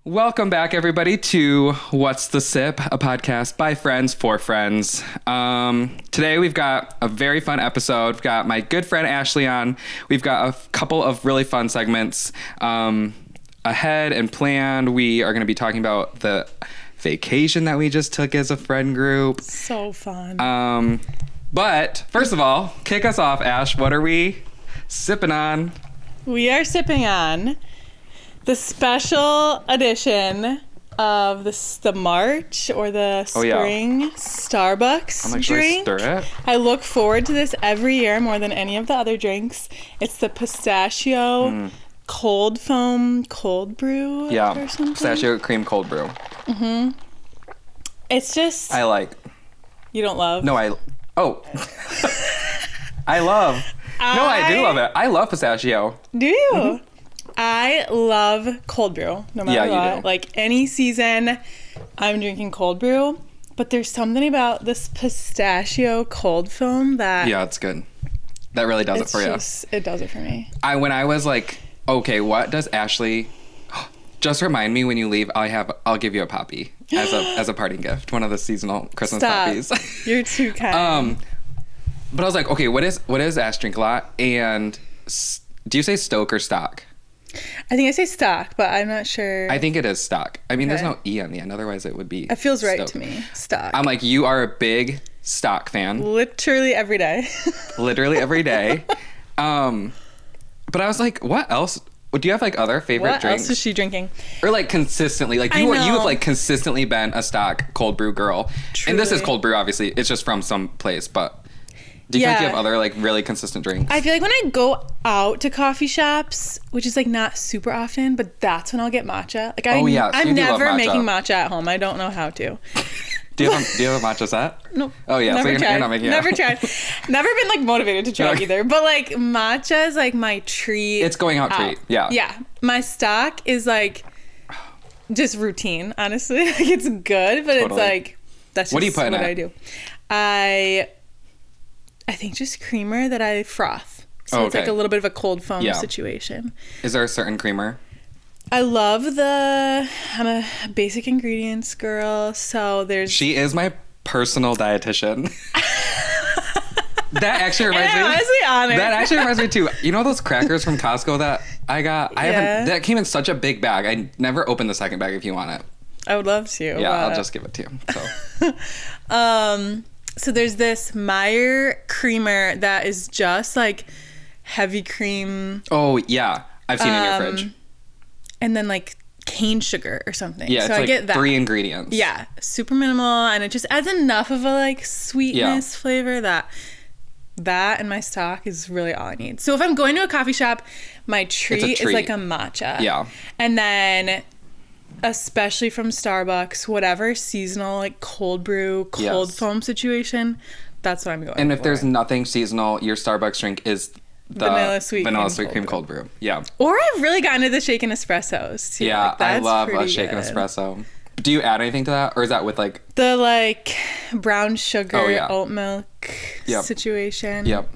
Welcome back, everybody, to What's the Sip, a podcast by friends for friends. Today we've got a very fun episode. We've got my good friend Ashley on. We've got a couple of really fun segments ahead and planned. We are going to be talking about the vacation that we just took as a friend group. So fun. But first of all, kick us off, Ash. What are we sipping on? We are sipping on the special edition of the March or the spring Starbucks drink. Stir it. I look forward to this every year more than any of the other drinks. It's the pistachio cold foam cold brew or something. Pistachio cream cold brew. Mm-hmm. It's just... I like. You don't love? No, I love. No, I do love it. I love pistachio. Do you? Mm-hmm. I love cold brew, no matter what. You do. Like any season, I'm drinking cold brew. But there's something about this pistachio cold foam that... Yeah, it's good. That really does it for you. It does it for me. When I was like, okay, what does Ashley... Just remind me when you leave, I'll give you a poppy as a parting gift. One of the seasonal Christmas poppies. You're too kind. But I was like, okay, what is Ash drink a lot? And do you say Stoke or Stock? I think I say stock, but I'm not sure. I think it is stock. I mean, There's no E on the end. Otherwise, it would be It feels right Stoke. to me. Stock. I'm like, you are a big stock fan. Literally every day. Literally every day. But I was like, what else? Do you have like other favorite drinks? What else is she drinking? Or like consistently. Like you have like consistently been a stock cold brew girl. Truly. And this is cold brew, obviously. It's just from some place, but... Do you think you have other like really consistent drinks? I feel like when I go out to coffee shops, which is like not super often, but that's when I'll get matcha. Like I'm never making matcha at home. I don't know how to. Do you have a matcha set? Nope. Oh yeah, never so tried. you're not making it. Never tried. Never been like motivated to try either. But like matcha is like my treat. It's going out treat. Yeah. Yeah. My stock is like just routine, honestly. Like it's good, but it's like that's just what do you put in what it? I do. I think just creamer that I froth. So it's like a little bit of a cold foam situation. Is there a certain creamer? I'm a basic ingredients girl. So there's... She is my personal dietitian. That actually reminds me. Honestly honored. That actually reminds me too. You know those crackers from Costco that I got? That came in such a big bag. I never opened the second bag if you want it. I would love to. Yeah, I'll just give it to you. So. So there's this Meyer creamer that is just like heavy cream. Oh, yeah. I've seen it in your fridge. And then like cane sugar or something. Yeah, so it's I like get that. 3 ingredients. Yeah, super minimal. And it just adds enough of a like sweetness flavor that and my stock is really all I need. So if I'm going to a coffee shop, my treat is like a matcha. Yeah. And then... especially from Starbucks, whatever seasonal like cold brew, cold foam situation, that's what I'm going for. And if there's nothing seasonal, your Starbucks drink is the vanilla sweet cream cold brew. Yeah. Or I've really gotten into the shaken espressos too. Yeah, like, I love a shaken espresso. Do you add anything to that, or is that with like the like brown sugar oat milk situation? Yep.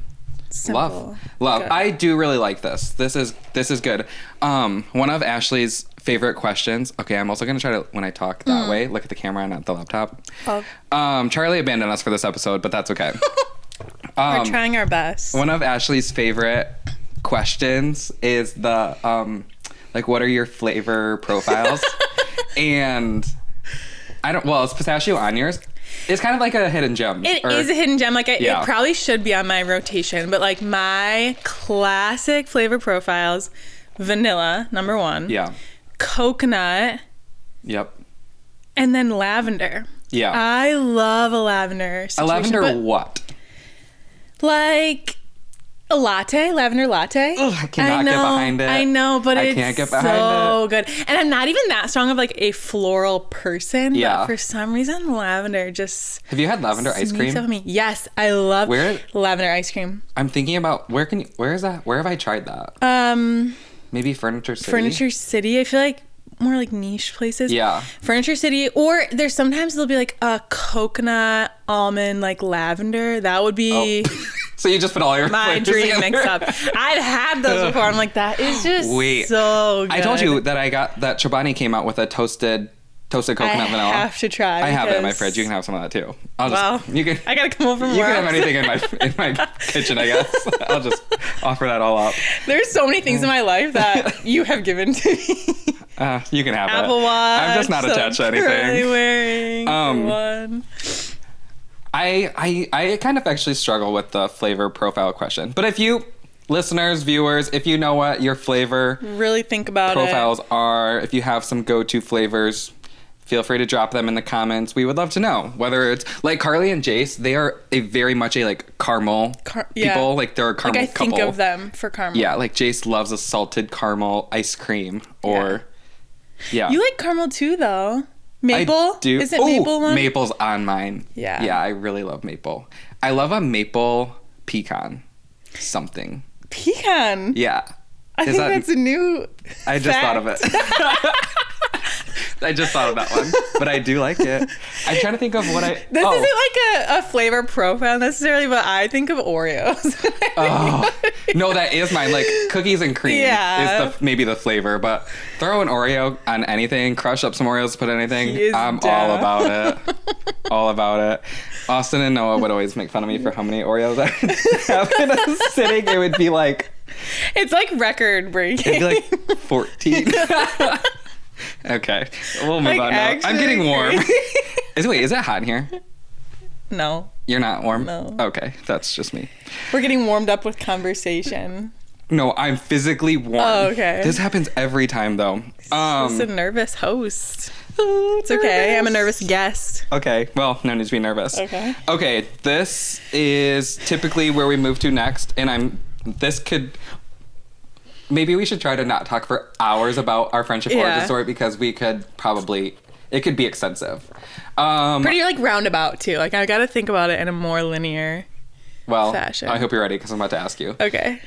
Simple. Love. Good. I do really like this. This is good. One of Ashley's favorite questions. Okay, I'm also gonna try to, when I talk that way, look at the camera and not the laptop. Charlie abandoned us for this episode, but that's okay. We're trying our best. One of Ashley's favorite questions is the like, what are your flavor profiles? And it's pistachio on yours. It's kind of like a hidden gem. It is a hidden gem. Like it probably should be on my rotation, but like my classic flavor profiles: vanilla, number 1. Yeah. Coconut. Yep. And then lavender. Yeah. I love a lavender situation. A lavender what? Like a latte, lavender latte. Ugh, I cannot get behind it. I know, but I can't get behind so good. And I'm not even that strong of like a floral person. Yeah. But for some reason, lavender just... Have you had lavender ice cream? Up me. Yes, I love lavender ice cream. I'm thinking about where is that? Where have I tried that? Maybe Furniture City. Furniture City. I feel like more like niche places. Yeah. Furniture City. Or there's sometimes there'll be like a coconut almond like lavender. That would be So you just put all your my dream mix up. I've had those before. I'm like, that is just so good. I told you that Chobani came out with a toasted coconut vanilla. I have to try. I have it in my fridge. You can have some of that too. I gotta come over more. You can have anything in my kitchen, I guess. I'll just offer that all up. There's so many things in my life that you have given to me. You can have Apple Watch. I'm just not attached to anything. Wearing one. I kind of actually struggle with the flavor profile question. But if you, listeners, viewers, if you know what your flavor really think about profiles are, if you have some go-to flavors, feel free to drop them in the comments. We would love to know. Whether it's like Carly and Jace, they are very much a like caramel people. Like they're a caramel couple. I think of them for caramel. Yeah, like Jace loves a salted caramel ice cream or You like caramel too though. Maple? I do. Is it maple one? Maple's on mine. Yeah. Yeah, I really love maple. I love a maple pecan something. Pecan? Yeah. I think that's a new I just thought of it. I just thought of that one. But I do like it. I'm trying to think of what This isn't like a flavor profile necessarily, but I think of Oreos. No, that is mine. Like cookies and cream is maybe the flavor, but throw an Oreo on anything, crush up some Oreos, put anything. I'm all about it. All about it. Austin and Noah would always make fun of me for how many Oreos I have in a sitting. It would be like... It's like record breaking. It'd be like 14. Okay, we'll move on now. I'm getting warm. Is it hot in here? No. You're not warm? No. Okay, that's just me. We're getting warmed up with conversation. No, I'm physically warm. Oh, okay. This happens every time, though. Just a nervous host. It's okay. I'm a nervous guest. Okay. Well, no need to be nervous. Okay. Okay. This is typically where we move to next, and maybe we should try to not talk for hours about our friendship origin story because it could be extensive. Pretty like roundabout too. Like I got to think about it in a more linear fashion. I hope you're ready because I'm about to ask you. Okay.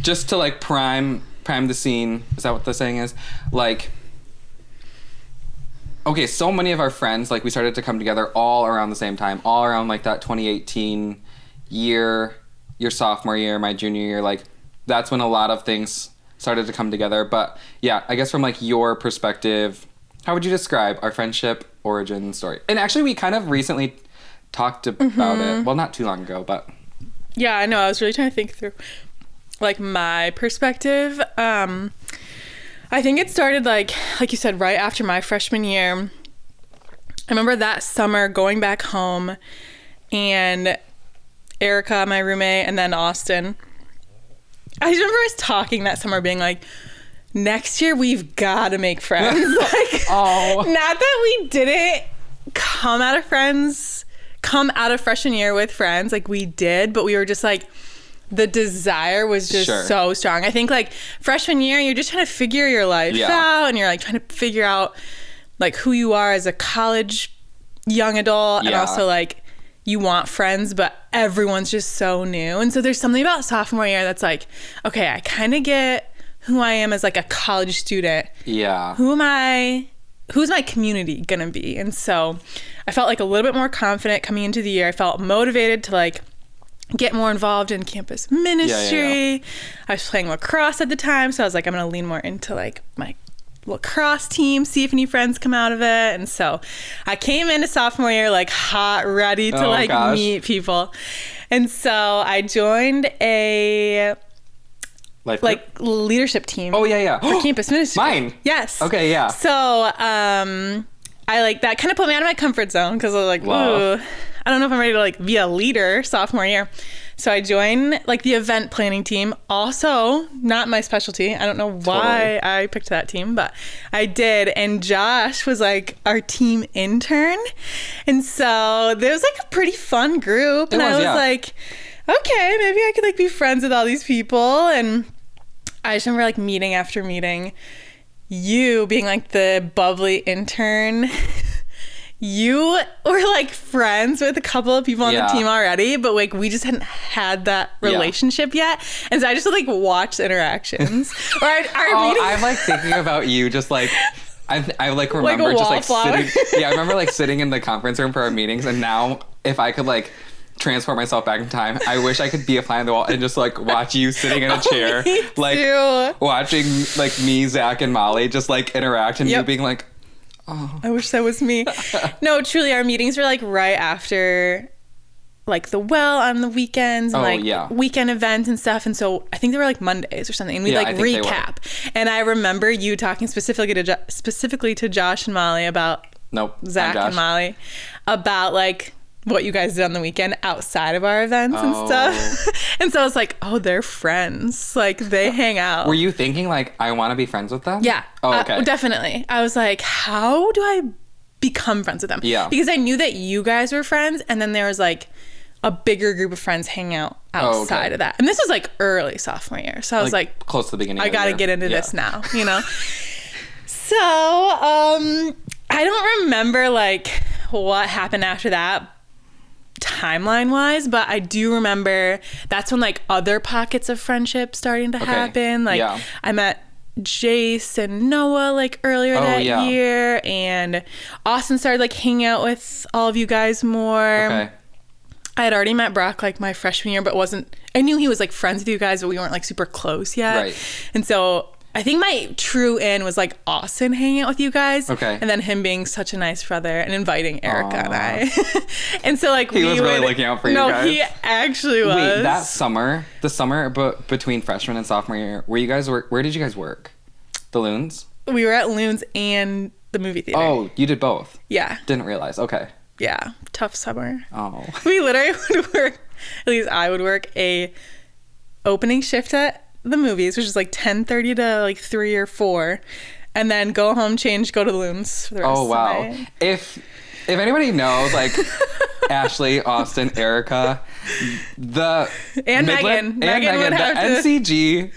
Just to like prime the scene. Is that what the saying is? Like, okay, so many of our friends, like we started to come together all around the same time, all around like that 2018 year, your sophomore year, my junior year, like that's when a lot of things started to come together. But yeah, I guess from like your perspective, how would you describe our friendship origin story? And actually we kind of recently talked about it. Well, not too long ago, but. Yeah, I know. I was really trying to think through like my perspective. I think it started like you said, right after my freshman year. I remember that summer going back home and Erica, my roommate, and then Austin. I just remember us talking that summer being like, next year we've got to make friends. Like, not that we didn't come out of freshman year with friends. Like we did, but we were just like, the desire was just so strong. I think like freshman year, you're just trying to figure your life out and you're like trying to figure out like who you are as a college young adult and also like you want friends, but everyone's just so new. And so there's something about sophomore year that's like, okay, I kind of get who I am as like a college student. Yeah. Who's my community gonna be? And so I felt like a little bit more confident coming into the year. I felt motivated to like get more involved in campus ministry. Yeah. I was playing lacrosse at the time, so I was like, I'm gonna lean more into like my lacrosse team, see if any friends come out of it. And so I came into sophomore year like hot, ready to meet people. And so I joined a leadership team. Oh yeah. For campus ministry. Mine. Yes. Okay, yeah. So I like that kind of put me out of my comfort zone because I was like, ooh, I don't know if I'm ready to like be a leader sophomore year. So I joined like the event planning team. Also, not my specialty. I don't know why I picked that team, but I did. And Josh was like our team intern. And so there was like a pretty fun group. And I was like, okay, maybe I could like be friends with all these people. And I just remember like meeting after meeting, you being like the bubbly intern. You were like friends with a couple of people on the team already, but like we just hadn't had that relationship yet. And so I just like watched interactions. Or I'm like thinking about you just like I like remember just like sitting. Yeah, I remember like sitting in the conference room for our meetings, and now if I could like transport myself back in time. I wish I could be a fly on the wall and just like watch you sitting in a chair, Me like too. watching like me, Zach, and Molly just like interact, and you Yep. being like, I wish that was me. No, truly, our meetings were like right after like the well on the weekends and Oh, like yeah. weekend events and stuff. And so I think they were like Mondays or something. And we Yeah, like I think they were. recap. And I remember you talking specifically to Josh and Molly about nope, I'm Zach Josh. and Molly about like what you guys did on the weekend outside of our events and stuff. And so I was like, oh, they're friends. Like they hang out. Were you thinking like, I want to be friends with them? Yeah. Oh, okay. Definitely. I was like, how do I become friends with them? Yeah. Because I knew that you guys were friends, and then there was like a bigger group of friends hanging out outside of that. And this was like early sophomore year. So I was like close to the beginning. I of the got to year. get into Yeah. this now, you know? So, I don't remember like what happened after that timeline wise, but I do remember that's when like other pockets of friendship starting to happen. Like Yeah. I met Jace and Noah like earlier that yeah. year, and Austin started like hanging out with all of you guys more. Okay. I had already met Brock like my freshman year, but I knew he was like friends with you guys, but we weren't like super close yet. Right. And so I think my true in was like Austin hanging out with you guys. Okay. And then him being such a nice brother and inviting Erica and I. And so like He was really looking out for you guys. No, he actually was. Wait, that summer, the summer between freshman and sophomore year, where did you guys work? The Loons? We were at Loons and the movie theater. Oh, you did both. Yeah. Didn't realize. Okay. Yeah. Tough summer. Oh. We literally would work, at least I would work a opening shift at the movies, which is like 10:30 to like 3 or 4, and then go home, change, go to the Loons for the rest Oh of the wow. night. If anybody knows like Ashley, Austin, Erica, the And Midland, Megan would the have to- NCG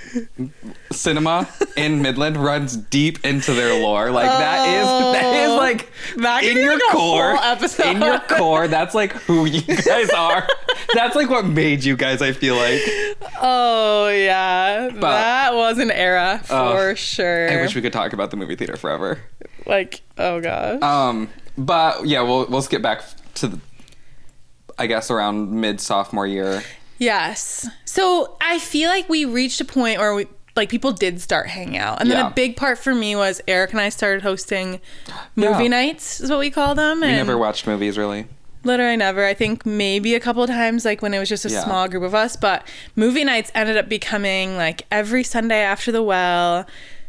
cinema in Midland runs deep into their lore. Like that is like That could in be your like a core. whole episode. In your core, that's like who you guys are. That's like what made you guys, I feel like. Oh yeah, that was an era for sure. I wish we could talk about the movie theater forever. Like, oh gosh. But yeah, we'll skip back to I guess around mid sophomore year. Yes. So I feel like we reached a point where people did start hanging out. And then Yeah. a big part for me was Eric and I started hosting movie nights, is what we call them. We And never watched movies really. literally never. I think maybe a couple of times, like when it was just a Yeah. small group of us. But movie nights ended up becoming like every Sunday after the well.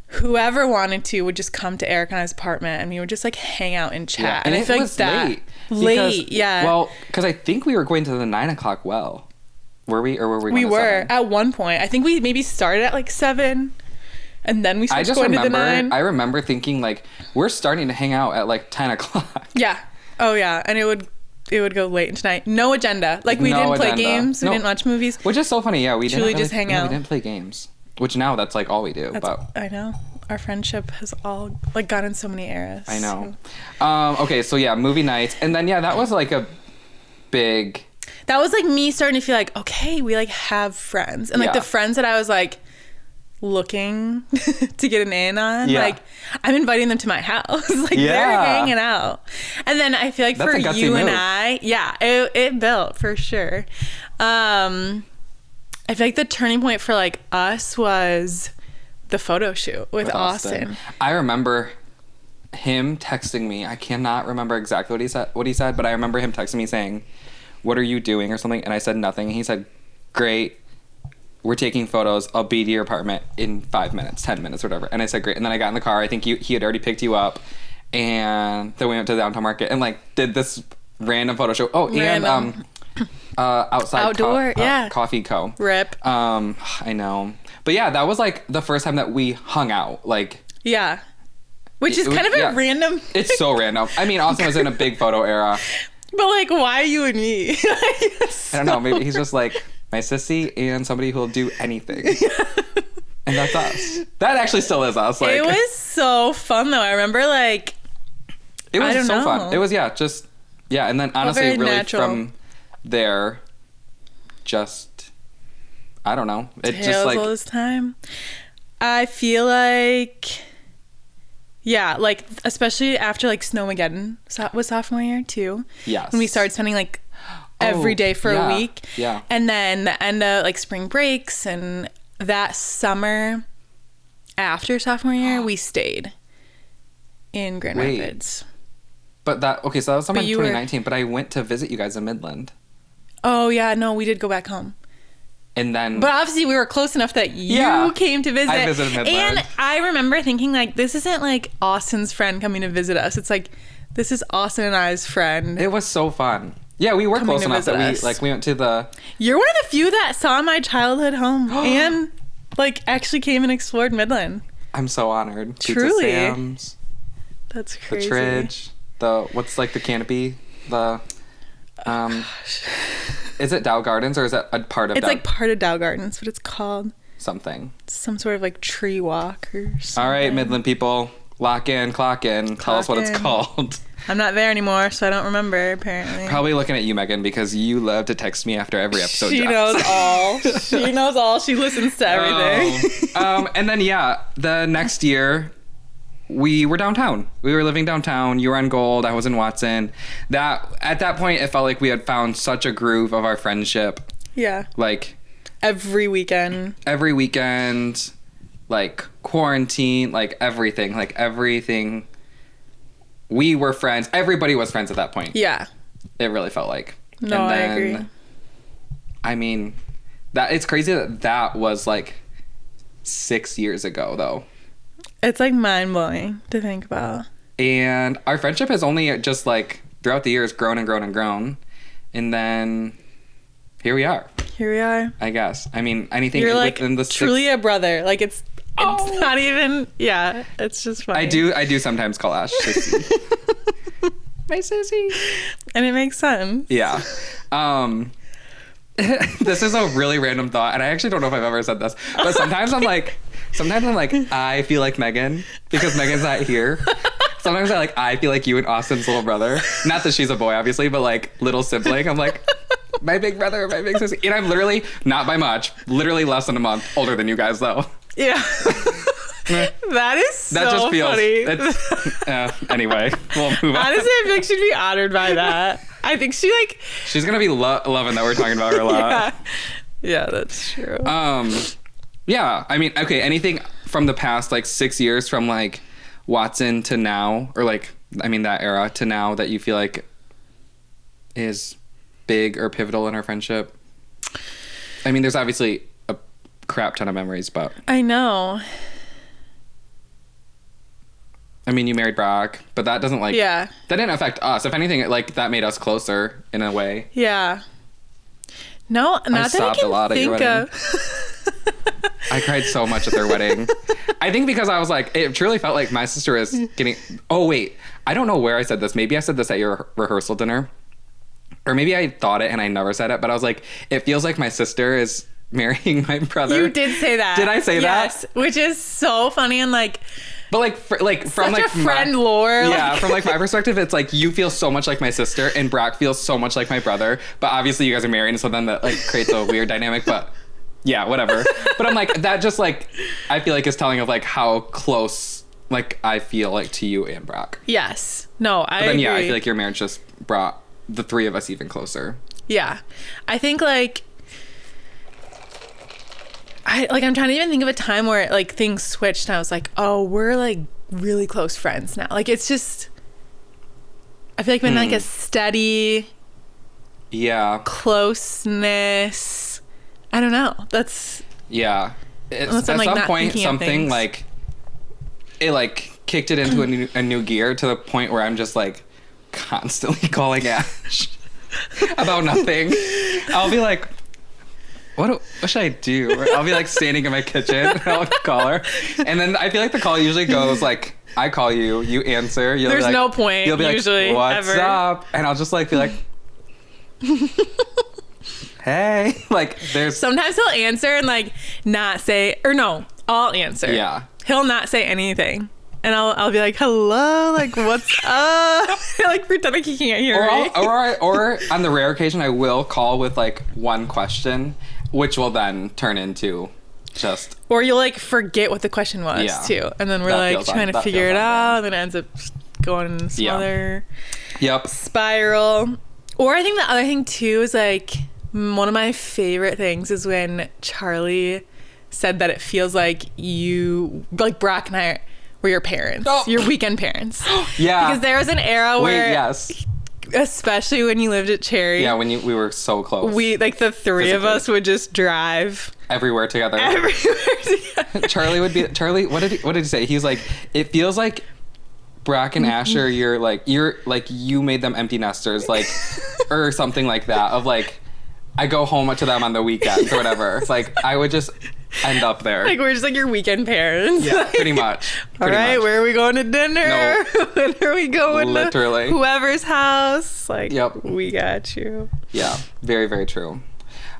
Whoever wanted to would just come to Eric and I's apartment, and we would just like hang out and chat. And I it feel was like late. yeah. Well, because I think we were going to the 9 o'clock well. Were we, or were we? We going to were 7? at one point. I think we maybe started at like 7, and then we I started just going to the remember. 9. I remember thinking like we're starting to hang out at like 10 o'clock. Yeah. Oh yeah, and it would go late into night. No agenda. Like we No didn't play agenda. games. We No. didn't watch movies. Which is so funny. Yeah, we Truly didn't just hang no, out. We didn't play games. Which now that's like all we do. But I know. Our friendship has all like gone in so many eras. I know. Okay, so yeah, movie nights, and then yeah, that was like a big. That was like me starting to feel like, okay, we like have friends. And like Yeah. the friends that I was like looking to get an in on, Yeah. like I'm inviting them to my house. Like they're Yeah. hanging out. And then I feel like That's for a gutsy you and move. I, yeah, it built for sure. I feel like the turning point for like us was the photo shoot with Austin. I remember him texting me. I cannot remember exactly what he said, but I remember him texting me saying, "What are you doing?" or something, and I said nothing. And he said, "Great. We're taking photos. I'll be to your apartment in 5 minutes, 10 minutes, whatever." And I said, "Great." And then I got in the car. I think he had already picked you up, and then we went to the downtown market and like did this random photo show. Oh, Random. and outside Outdoor, yeah. Coffee Co. Rip. I know. But yeah, that was like the first time that we hung out. Like, Yeah. Which is It was- kind of a yeah. random. it's so random. I mean, Austin was in a big photo era. But like, why you and me? I don't know. Maybe he's just like my sissy and somebody who'll do anything. And that's us. That actually still is us. Like, It was so fun though. I remember like it was I don't so know. fun. It was, yeah, just, yeah. And then honestly, very really natural. from there, just, I don't know. It tales just like, all this time. I feel like, yeah, like especially after like Snowmageddon was sophomore year too. yes. When we started spending like every day for a week. Yeah. And then the end of like spring breaks and that summer after sophomore year, we stayed in Grand Rapids. But so that was summer in you 2019, but I went to visit you guys in Midland. Oh, yeah. No, we did go back home. And then... But obviously we were close enough that you came to visit. I visited Midland. And I remember thinking, like, this isn't like Austin's friend coming to visit us. It's like, this is Austin and I's friend. It was so fun. Yeah, we were close enough that we went to the... You're one of the few that saw my childhood home and, like, actually came and explored Midland. I'm so honored. Truly. Pizza Sam's, that's crazy. The Tridge, what's like the canopy? Is it Dow Gardens or is it a part of It's like part of Dow Gardens, but it's called something. Some sort of like tree walk or something. All right, Midland people, lock in, clock in. Tell us what it's called. I'm not there anymore, so I don't remember, apparently. Probably looking at you, Megan, because you love to text me after every episode. She knows all. She knows all. She listens to everything. And then, the next year, we were downtown. We were living downtown. You were on Gold. I was in Watson. At that point, it felt like we had found such a groove of our friendship. Yeah. Like... Every weekend, like quarantine, like everything. We were friends. Everybody was friends at that point. Yeah. It really felt like. No, I agree. I mean, it's crazy that was like 6 years ago, though. It's like mind-blowing to think about. And our friendship has only just like throughout the years grown and grown and grown. And then here we are. Here we are. I guess. I mean, anything You're like within the truly a brother. Like it's not even. Yeah, it's just funny. I do sometimes call Ash sissy. My sissy. And it makes sense. Yeah. This is a really random thought, and I actually don't know if I've ever said this, but sometimes I'm like, I feel like Megan because Megan's not here. Sometimes I feel like you and Austin's little brother. Not that she's a boy, obviously, but like little sibling. I'm like, my big brother, my big sister. And I'm literally, not by much, literally less than a month older than you guys, though. Yeah. That is so funny. Anyway, we'll move on. Honestly, I feel like she'd be honored by that. I think she's going to be loving that we're talking about her a lot. Yeah, that's true. Yeah, I mean, okay, anything from the past, like 6 years from like Watson to now, or like, I mean, that era to now that you feel like is big or pivotal in our friendship? I mean, there's obviously a crap ton of memories, but I know. I mean, you married Brock, but that doesn't like that didn't affect us. If anything, like that made us closer in a way. Yeah. No, not that I can think of. I cried so much at their wedding. I think because I was like, it truly felt like my sister is getting. Oh wait, I don't know where I said this. Maybe I said this at your rehearsal dinner. Or maybe I thought it and I never said it, but I was like, it feels like my sister is marrying my brother. You did say that. Did I say that? Yes, which is so funny and like... But like, from like a friend lore. Yeah, from like my perspective, it's like you feel so much like my sister and Brock feels so much like my brother. But obviously you guys are married, and so then that like creates a weird dynamic. But yeah, whatever. But I'm like, that just like, I feel like is telling of like how close like I feel like to you and Brock. Yes. No, I agree. Yeah, I feel like your marriage just brought the three of us even closer. Yeah. I think like I'm trying to even think of a time where like things switched and I was like, oh, we're like really close friends now. Like it's just, I feel like been like a steady closeness. I don't know. That's at some point something like it like kicked it into a new gear to the point where I'm just like constantly calling Ash about nothing. I'll be like, what should I do? Or I'll be like standing in my kitchen and I'll call her, and then I feel like the call usually goes like, I call you, you answer. There's no point. You'll be usually like, what's up? And I'll just like be like, hey, like there's. Sometimes he'll answer and like not say, or no, I'll answer. Yeah. He'll not say anything. And I'll be like, hello, like, what's up? Like, pretend like he can't hear me. Or on the rare occasion, I will call with, like, one question, which will then turn into just... Or you'll, like, forget what the question was, too. And then we're, like, trying to figure it out, and then it ends up going in some other spiral. Or I think the other thing too is like one of my favorite things is when Charlie said that it feels like you, like Brock and I were your parents, your weekend parents. Yeah. Because there was an era where, yes. especially when you lived at Cherry. Yeah, when we were so close. We, like the three of us would just drive everywhere together. Charlie, what did he say? He's like, it feels like Brock and Asher, you're like you made them empty nesters, like, or something like that, of like, I go home to them on the weekends or whatever. Like, I would just end up there. Like, we're just like your weekend parents. Yeah, pretty much. All right, where are we going to dinner? No. When are we going Literally. to whoever's house? Like, yep. We got you. Yeah, very, very true.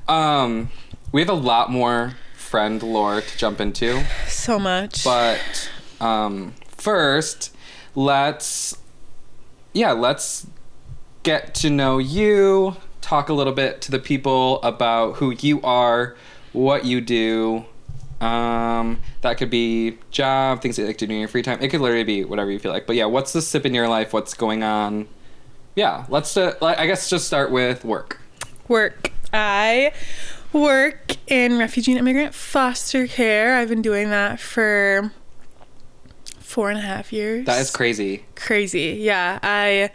We have a lot more friend lore to jump into. So much. But first, let's get to know you. Talk a little bit to the people about who you are, what you do. That could be job, things that you like to do in your free time. It could literally be whatever you feel like. But yeah, what's the sip in your life? What's going on? Yeah, I guess just start with work. Work. I work in refugee and immigrant foster care. I've been doing that for 4.5 years. That is crazy. Crazy. Yeah. I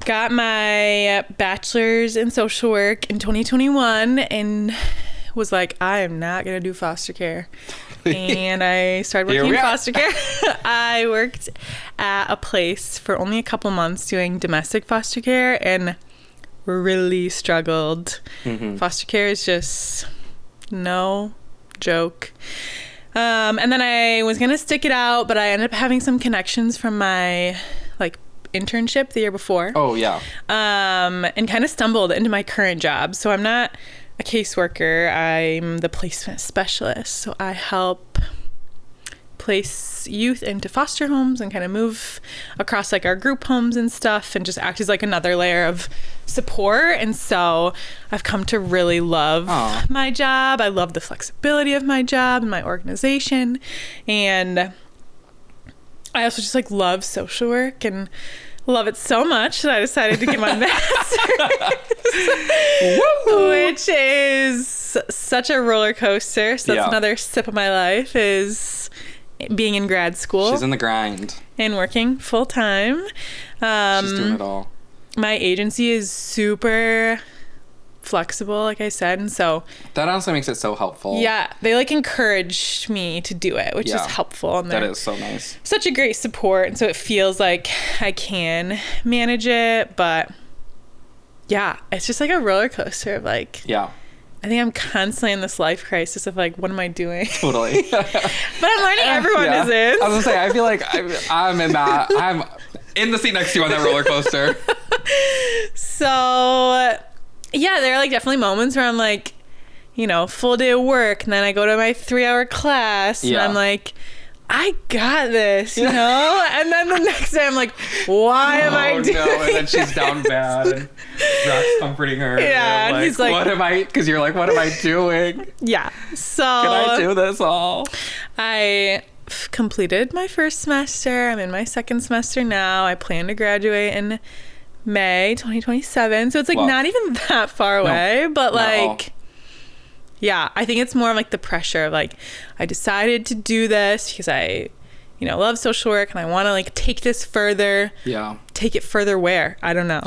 got my bachelor's in social work in 2021 and was like, I am not going to do foster care. And I started working in foster care. I worked at a place for only a couple months doing domestic foster care and really struggled. Mm-hmm. Foster care is just no joke. And then I was going to stick it out, but I ended up having some connections from my internship the year before. Oh, yeah. And kind of stumbled into my current job. So I'm not a caseworker. I'm the placement specialist. So I help place youth into foster homes and kind of move across our group homes and stuff and just act as another layer of support. And so I've come to really love my job. I love the flexibility of my job and my organization. And I also just love social work and love it so much that I decided to get my master's, which is such a roller coaster. So that's another sip of my life is being in grad school. She's in the grind. And working full time. She's doing it all. My agency is super flexible, like I said, and so that also makes it so helpful. Yeah, they encouraged me to do it, which is helpful. And that is so nice. Such a great support, and so it feels like I can manage it, but yeah, it's just a roller coaster of I think I'm constantly in this life crisis of what am I doing? Totally. But I'm learning everyone is in. I was gonna say, I feel like I'm in that. I'm in the seat next to you on that roller coaster. So yeah, there are definitely moments where I'm full day of work, and then I go to my 3-hour class, and I'm I got this, you know? And then the next day I'm why am I doing no, and then she's down bad, and Brock's comforting her. Yeah, and he's what am I, because you're what am I doing? Yeah, so. Can I do this all? I completed my first semester. I'm in my second semester now. I plan to graduate in May 2027. So it's not even that far away, but yeah, I think it's more of the pressure of I decided to do this because I, love social work and I want to take this further. Yeah. Take it further where? I don't know.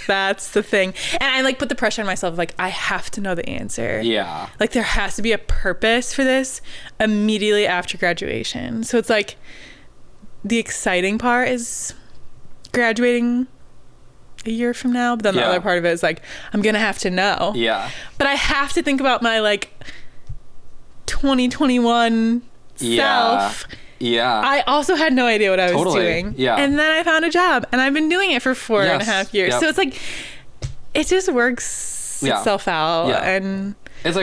That's the thing. And I put the pressure on myself I have to know the answer. Yeah. There has to be a purpose for this immediately after graduation. So it's the exciting part is graduating a year from now, but then the other part of it is I'm gonna have to know. Yeah. But I have to think about my 2021 self. Yeah. I also had no idea what I was doing. Yeah. And then I found a job and I've been doing it for 4.5 years. Yep. So it's it just works itself out. Yeah. And it's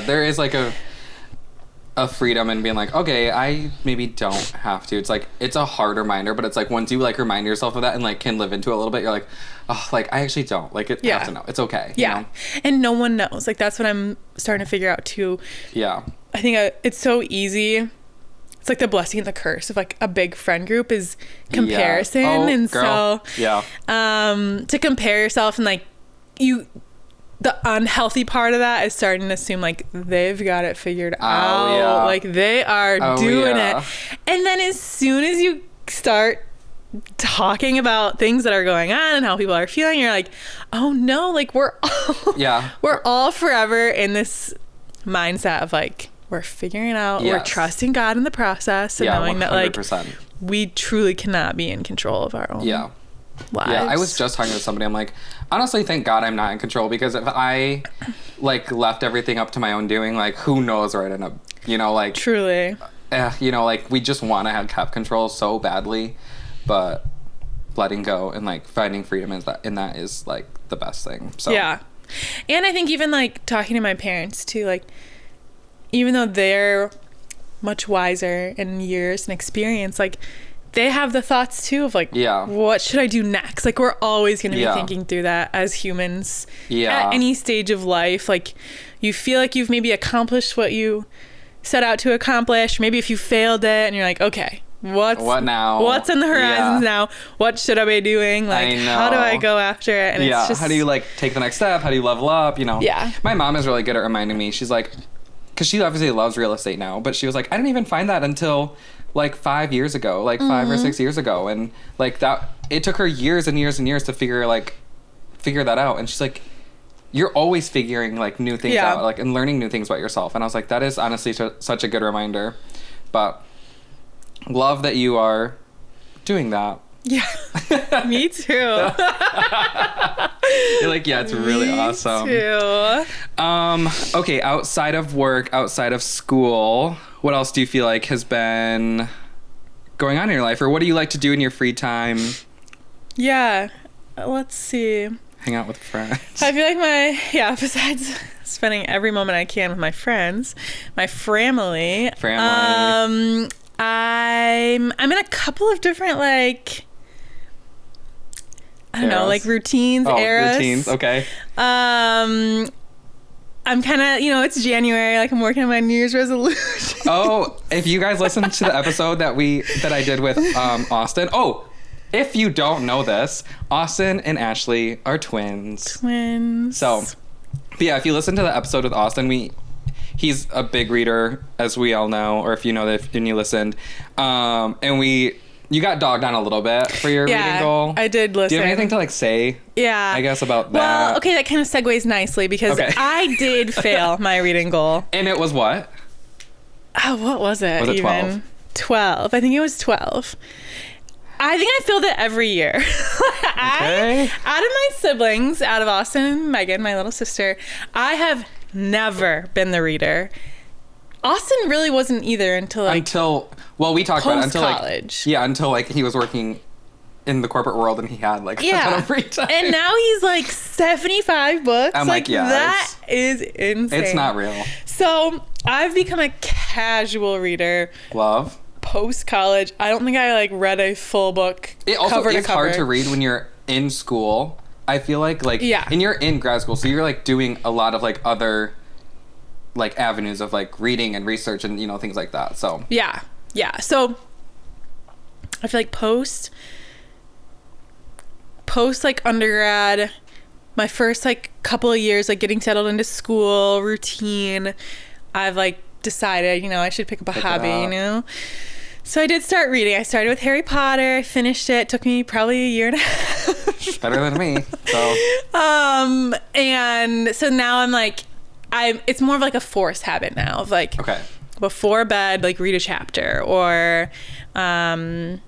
there is a freedom in being okay, I maybe don't have to. It's it's a hard reminder, but it's once you remind yourself of that and can live into it a little bit, you're oh, I actually don't have to know. It's okay. Yeah. You know? And no one knows. That's what I'm starting to figure out too. Yeah. I think it's so easy. It's the blessing and the curse of a big friend group is comparison. Yeah. Oh, and girl. so yeah. To compare yourself and the unhealthy part of that is starting to seem like they've got it figured out. Yeah. Like they are doing yeah. it. And then as soon as you start talking about things that are going on and how people are feeling, you're like, oh no, like we're all forever in this mindset of like, we're figuring it out. Yes. We're trusting God in the process and knowing 100%. That like we truly cannot be in control of our own lives. Yeah, I was just talking to somebody. I'm like, honestly, thank God I'm not in control, because if I like left everything up to my own doing, like who knows where I'd end up, you know, like truly, you know, like we just want to have control so badly, but letting go and like finding freedom in that is like the best thing. So yeah. And I think even like talking to my parents too, like even though they're much wiser in years and experience, like they have the thoughts too of like, what should I do next? Like we're always going to be thinking through that as humans at any stage of life. Like you feel like you've maybe accomplished what you set out to accomplish. Maybe if you failed it and you're like, okay, what now? What's on the horizons now? What should I be doing? Like how do I go after it? And it's just, how do you like take the next step? How do you level up? You know? Yeah. My mom is really good at reminding me. She's like, because she obviously loves real estate now, but she was like, I didn't even find that until like 5 years ago, like 5 or 6 years ago. And like that, it took her years and years and years to figure that out. And she's like, you're always figuring like new things out, like, and learning new things about yourself. And I was like, that is honestly such a good reminder. But love that you are doing that. Yeah, me too. You're like, yeah, it's really awesome. Too. Okay, outside of work, outside of school, what else do you feel like has been going on in your life, or what do you like to do in your free time? Yeah, let's see. Hang out with friends. I feel like besides spending every moment I can with my friends, my family. I'm in a couple of different like, I don't know, like routines, eras. Routines, okay. I'm kind of, it's January, like I'm working on my New Year's resolution. If you guys listened to the episode that I did with Austin. If you don't know this, Austin and Ashley are twins. So, but yeah, if you listen to the episode with Austin, he's a big reader, as we all know, or if you know that and you listened. And you got dogged on a little bit for your reading goal. I did listen. Do you have anything to like say? Yeah. I guess about that. Well, okay, that kind of segues nicely because I did fail my reading goal. And it was what? Oh, what was it? Was it 12? 12. I think it was 12. I think I failed it every year. Okay. Out of my siblings, out of Austin and Megan, my little sister, I have never been the reader. Austin really wasn't either until we talked about it until college. Until he was working in the corporate world and he had a ton of free time. And now he's like 75 books. I'm that is insane. It's not real. So I've become a casual reader. Love. Post college, I don't think I read a full book. It also is hard to read when you're in school. I feel like and you're in grad school, so you're doing a lot of other avenues of reading and research and things like that. So yeah. So I feel like post undergrad, my first couple of years getting settled into school routine, I've decided I should pick up a hobby. So I did start reading. I started with Harry Potter. I finished it. It took me probably a year and a half. Better than me. So and so now it's more of a forced habit now of before bed read a chapter, or on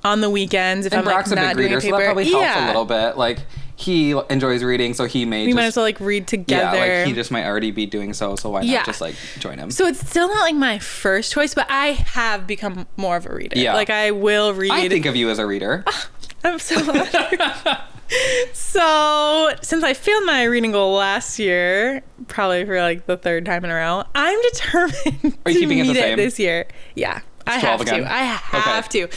the weekends if I'm Brock's not doing a paper. So that probably helps a little bit. He enjoys reading, so we might as well read together. Yeah, he just might already be doing so why not just join him? So it's still not my first choice, but I have become more of a reader. Yeah. I will read. I think of you as a reader. I'm so honored. So since I failed my reading goal last year, probably for the third time in a row, I'm determined Are you keeping to it the meet same? it this year. Yeah, I have to. I have to.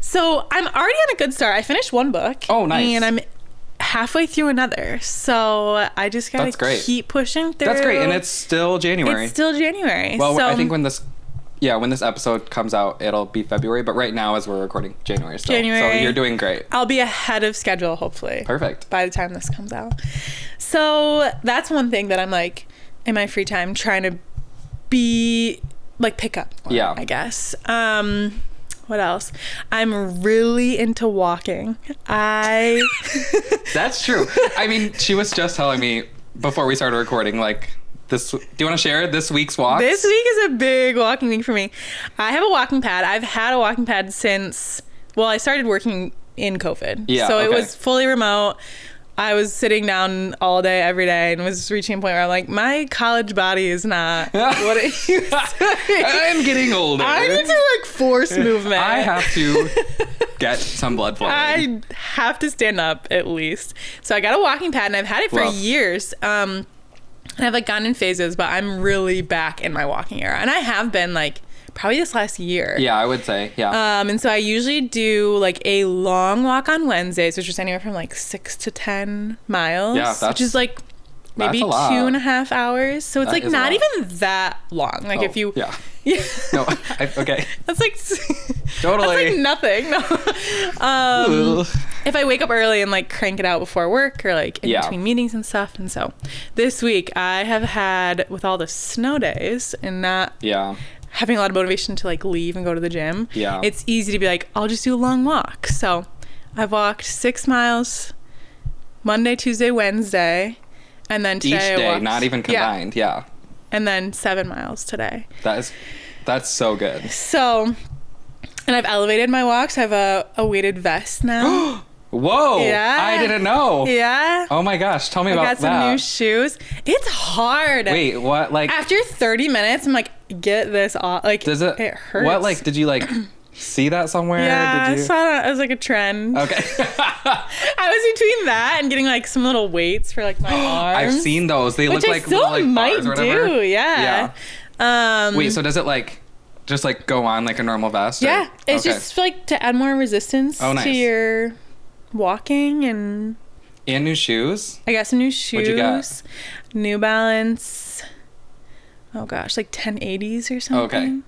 So I'm already on a good start. I finished one book. Oh, nice. And I'm halfway through another, so I just gotta keep pushing through. That's great. And it's still January. Well, I think when this yeah, when this episode comes out, it'll be February. But right now, as we're recording, January still. January. So you're doing great. I'll be ahead of schedule, hopefully. Perfect. By the time this comes out. So that's one thing that I'm like, in my free time, trying to be, like, pick up on, Yeah. I guess. What else? I'm really into walking. That's true. I mean, she was just telling me before we started recording, like, do you want to share this week's walk? This week is a big walking week for me. I have a walking pad. I've had a walking pad since, well, I started working in COVID. Yeah, so it okay. was fully remote. I was sitting down all day, every day, and was reaching a point where I'm like, my college body is not what it used to be. I'm getting older. I need to, like, force movement. I have to get some blood flowing. I have to stand up at least. So I got a walking pad, and I've had it for Love. years. And I've, like, gone in phases, but I'm really back in my walking era. And I have been, like, probably this last year. Yeah, I would say, yeah. And so I usually do, like, a long walk on Wednesdays, which is anywhere from, like, 6 to 10 miles. Yeah, which is, like, maybe that's a lot. 2.5 hours. So it's, That like, is a not lot. even that long. Like, Oh, if you... Yeah. Yeah. No, okay. That's, like... Totally. That's, like, nothing. No. If I wake up early and, like, crank it out before work or, like, in Yeah. between meetings and stuff. And so this week I have had, with all the snow days and not Yeah. having a lot of motivation to, like, leave and go to the gym, Yeah. it's easy to be like, I'll just do a long walk. So I've walked 6 miles Monday, Tuesday, Wednesday, and then today Each I day, walked, not even combined. Yeah. and then 7 miles today. That's so good. So, and I've elevated my walks. I have a weighted vest now. Whoa. Yeah. I didn't know. Yeah. Oh my gosh. Tell me I about got some that. new shoes. It's hard. Wait, what? Like, After 30 minutes, I'm like, get this off. Like, does it hurts. What, like, did you, like, see that somewhere? Yeah, Did I you? saw that as, like, a trend. Okay. I was between that and getting, like, some little weights for, like, my arms. I've seen those. They which look I like still little, like, might bars or whatever. do. Yeah. Wait, so does it, like, just, like, go on like a normal vest? or- Yeah. It's Okay. just, like, to add more resistance Oh, nice. to your walking. And And new shoes? I got some new shoes. What'd you got? New Balance. Oh, gosh. Like 1080s or something. Okay.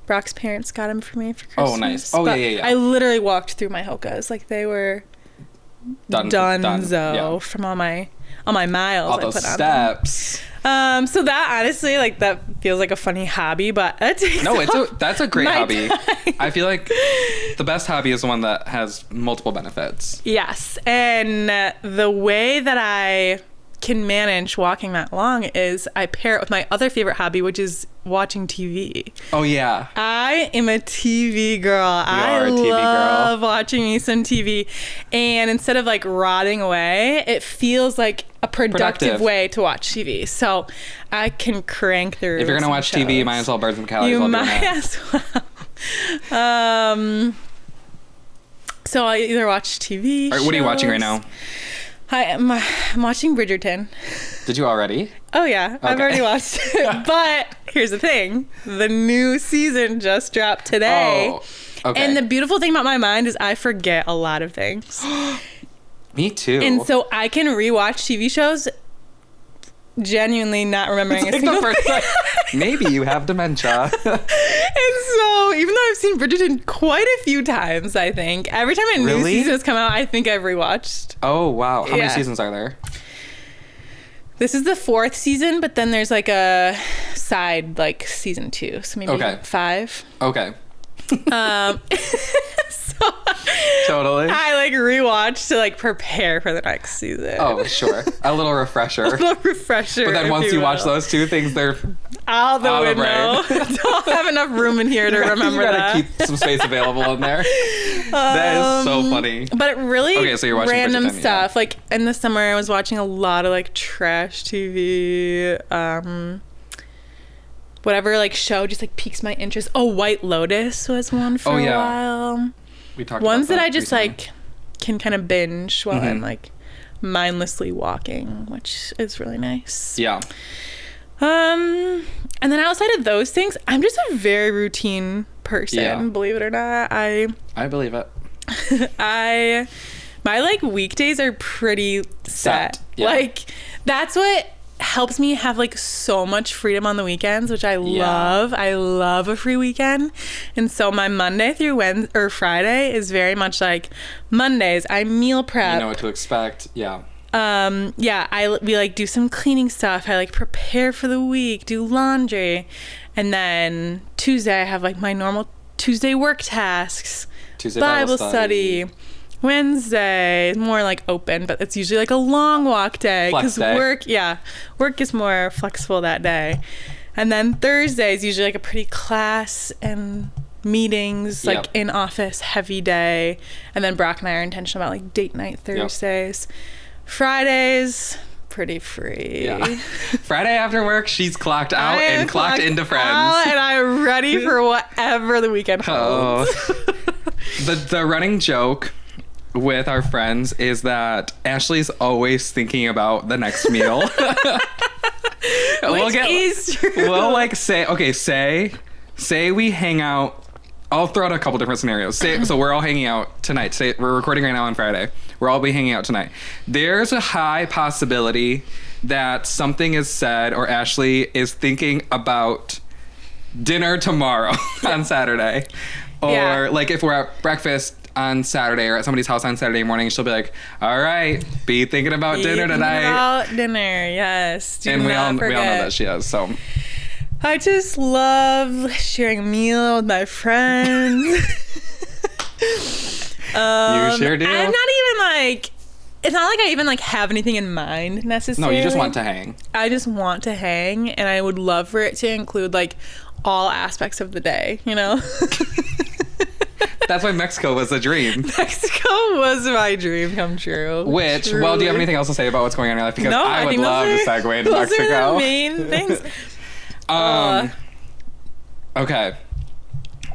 Brock's parents got them for me for Christmas. Oh, nice. Oh, But yeah. I literally walked through my Hokas. Like, they were donezo Yeah. from all my miles All I those put on them. steps. So that, honestly, like, that feels like a funny hobby, but that takes No, up that's a great my hobby. time. I feel like the best hobby is the one that has multiple benefits. Yes, and the way that I can manage walking that long is I pair it with my other favorite hobby, which is watching TV. Oh yeah. I am a TV girl. I are a TV girl. love watching me some TV. And instead of, like, rotting away, it feels like a productive way to watch TV. So I can crank through. If you're gonna some watch TV, you shows. might as well burn some calories. You while doing might that. as well. So I either watch TV. All right, what are you watching right shows. now? I'm watching Bridgerton. Did you already? Oh yeah, I've Okay. already watched it. But here's the thing: the new season just dropped today. Oh, okay. And the beautiful thing about my mind is I forget a lot of things, Me too. and so I can rewatch TV shows, genuinely not remembering It's a like the single first thing. time. Maybe you have dementia. And so, even though I've seen Bridgerton quite a few times, I think every time a new Really? season has come out, I think I've rewatched. Oh wow. How many Yeah. seasons are there? This is the 4th season, but then there's, like, a side, like, season 2, so maybe Okay. 5. Okay. So Totally. I, like, rewatch to, like, prepare for the next season. Oh sure. A little refresher. A little refresher. But then if once you watch will. those two things, they're out the out of window. Don't have enough room in here to remember you gotta that. keep some space available in there. That is so funny. But really, Okay, so you're watching random Bridgerton, stuff. Like, in the summer, I was watching a lot of, like, trash TV. Whatever, like, show just, like, piques my interest. Oh, White Lotus was one for Oh, yeah. a while. We talked Ones about that I just, recently. like, can kind of binge while Mm-hmm. I'm, like, mindlessly walking, which is really nice. Yeah. And then outside of those things, I'm just a very routine person, Yeah. believe it or not. I believe it. My, like, weekdays are pretty set. Yeah. Like, that's what helps me have like so much freedom on the weekends, which I love. I love a free weekend. And so my Monday through Wednesday or Friday is very much like Mondays. I meal prep. You know what to expect. Yeah. We like do some cleaning stuff. I like prepare for the week, do laundry. And then Tuesday I have like my normal Tuesday work tasks. Tuesday Bible study. Wednesday is more like open, but it's usually like a long walk day because work is more flexible that day. And then Thursday is usually like a pretty class and meetings, like in office heavy day. And then Brock and I are intentional about like date night Thursdays. Fridays, pretty free. Yeah. Friday after work, she's clocked out and clocked into Friends. And I'm ready for whatever the weekend holds. The running joke with our friends is that Ashley's always thinking about the next meal. Is true. We'll like say we hang out. I'll throw out a couple different scenarios. So we're all hanging out tonight. Say we're recording right now on Friday. We're all be hanging out tonight. There's a high possibility that something is said or Ashley is thinking about dinner tomorrow on Saturday. Or like if we're at breakfast on Saturday or at somebody's house on Saturday morning, she'll be like, all right, be thinking about dinner tonight. About dinner, yes. And we all know that she is, so. I just love sharing a meal with my friends. You sure do. I'm not even like, it's not like I even like have anything in mind necessarily. No, you just want to hang. I just want to hang, and I would love for it to include like all aspects of the day, you know? That's why Mexico was a dream. Mexico was my dream come true. Well, do you have anything else to say about what's going on in your life? Because I would love to segue into Mexico. Those are the main things. Okay.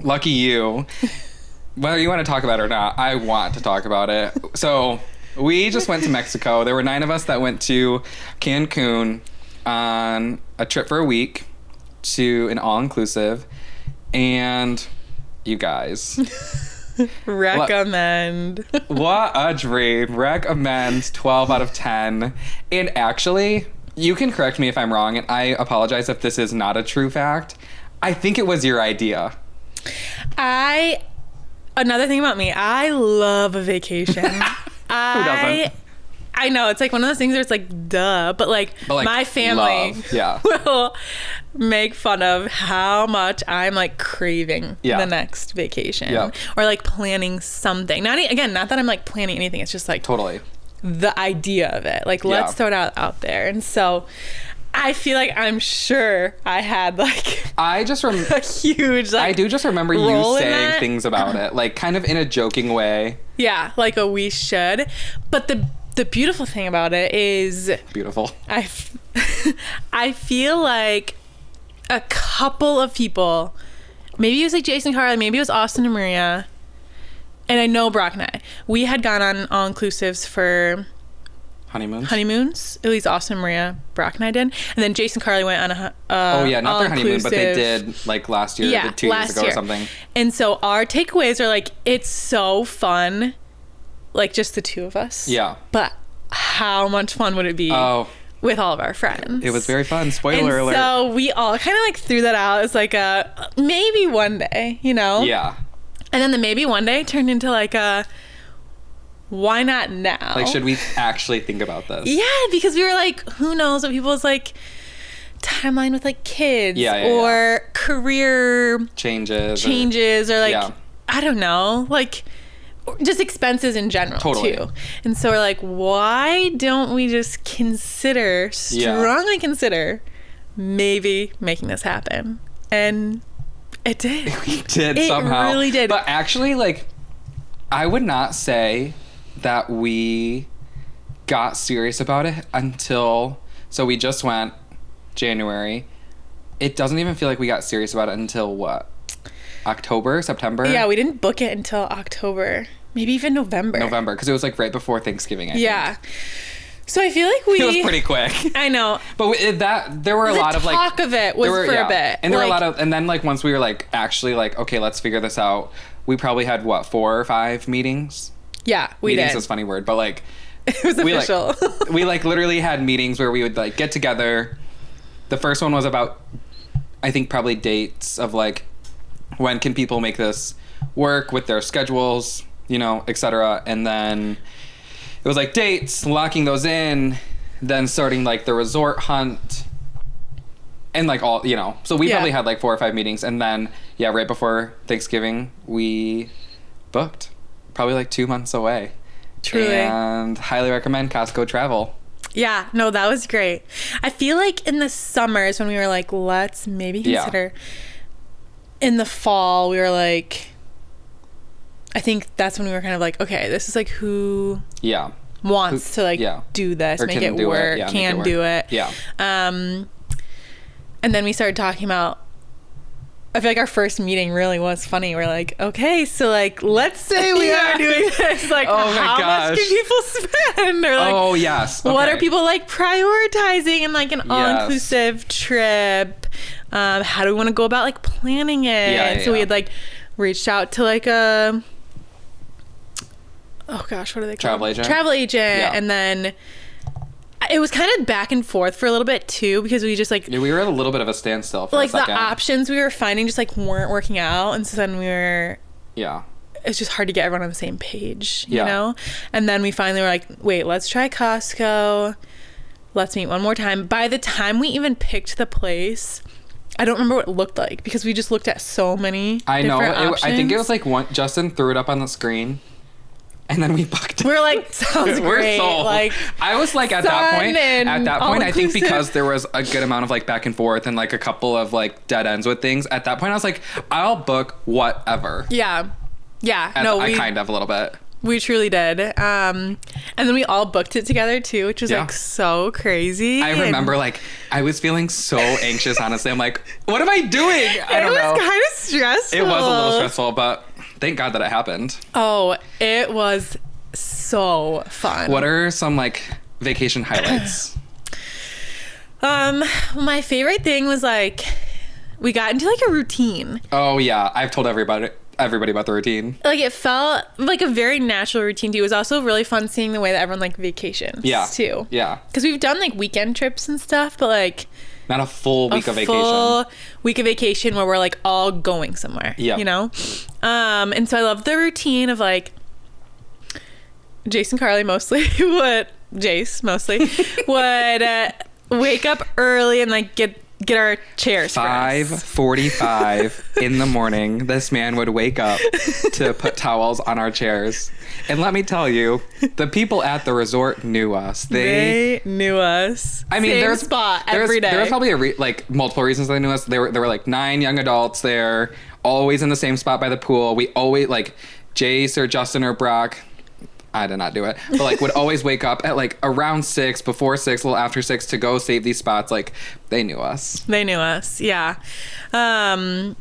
Lucky you. Whether you want to talk about it or not, I want to talk about it. So, we just went to Mexico. There were 9 of us that went to Cancun on a trip for a week to an all-inclusive. And you guys. Recommend. What a dream. Recommend 12 out of 10. And actually, you can correct me if I'm wrong, and I apologize if this is not a true fact. I think it was your idea. Another thing about me, I love a vacation. Who doesn't? I know, it's like one of those things where it's like, duh, but like my family will make fun of how much I'm like craving the next vacation or like planning something. Not that I'm like planning anything. It's just like totally the idea of it. Like, let's throw it out there. And so I feel like I'm sure I had like a huge like, I do just remember you saying things about it, like kind of in a joking way. Yeah, like a we should. But the beautiful thing about it is beautiful. I feel like a couple of people, maybe it was like Jason Carly, maybe it was Austin and Maria, and I know Brock and I, we had gone on all-inclusives for honeymoons. At least Austin and Maria, Brock and I did. And then Jason Carly went on a not their honeymoon, but they did like last year, 2 years ago or something. And so our takeaways are like, it's so fun, like just the two of us. Yeah. But how much fun would it be with all of our friends? It was very fun. Spoiler alert. So we all kind of like threw that out as like a maybe one day, you know? Yeah. And then the maybe one day turned into like a why not now? Like, should we actually think about this? Yeah, because we were like, who knows what people's like timeline with like kids or career changes or like I don't know, like just expenses in general too. And so we're like, why don't we just strongly consider maybe making this happen? And it did. We did somehow. It really did. But actually, like, I would not say that we got serious about it until, so we just went January. It doesn't even feel like we got serious about it until what? October, September? Yeah, we didn't book it until October. Maybe even November. Because it was like right before Thanksgiving, I think. So I feel like it was pretty quick. I know. But there were a lot of like... talk of it was for a bit. And there were a lot of... And then like once we were like actually like, okay, let's figure this out. We probably had 4 or 5 meetings? Yeah, we did. Meetings is a funny word, but like It was official. We literally had meetings where we would like get together. The first one was about, I think, probably dates of like, when can people make this work with their schedules, you know, etc. And then it was like dates, locking those in, then starting like the resort hunt, and like all, you know. So we probably had like 4 or 5 meetings, and then right before Thanksgiving we booked, probably like 2 months away. Truly. And highly recommend Costco travel. Yeah, no, that was great. I feel like in the summers when we were like, let's maybe consider. In the fall, we were like, I think that's when we were kind of like, okay, this is like who wants to like do this, or make it work, can do it. Yeah. And then we started talking about, I feel like our first meeting really was funny. We're like, okay, so like, let's say we are doing this. Like, how much can people spend? Or like, what are people like prioritizing in like an all-inclusive trip? How do we want to go about like planning it? So we had like reached out to like a, oh gosh, what are they called? Travel agent. And then it was kind of back and forth for a little bit too, because we just like, we were at a little bit of a standstill for like a second. The options we were finding just like weren't working out, and so then we were it's just hard to get everyone on the same page, you know. And then we finally were like, wait, let's try Costco, let's meet one more time. By the time we even picked the place, I don't remember what it looked like, because we just looked at so many different options. I think it was like Justin threw it up on the screen, and then we booked it. We're like, sounds great. Sold. Like, I was like, at that point, I think because there was a good amount of like back and forth and like a couple of like dead ends with things, at that point I was like, I'll book whatever. Yeah. I kind of a little bit. We truly did. And then we all booked it together too, which was like so crazy. I remember like I was feeling so anxious, honestly. I'm like, what am I doing? I don't know. It was kind of stressful. It was a little stressful, but thank God that it happened. Oh, it was so fun. What are some like vacation highlights? My favorite thing was like, we got into like a routine. Oh yeah, I've told everybody about the routine. Like, it felt like a very natural routine too. It was also really fun seeing the way that everyone like vacations too. Yeah. Because we've done like weekend trips and stuff, but like not a full week of vacation. Full week of vacation where we're like all going somewhere. Yeah. You know? And so I love the routine of like Jace and Carly mostly would wake up early and like get our chairs 5:45 in the morning. This man would wake up to put towels on our chairs. And let me tell you, the people at the resort knew us. They knew us. I mean, Same spot every day. There was probably like multiple reasons they knew us. There were like 9 young adults there, always in the same spot by the pool. We always like Jace or Justin or Brock. I did not do it, but like would always wake up at like around 6, before 6, a little after 6 to go save these spots. Like they knew us. Yeah. So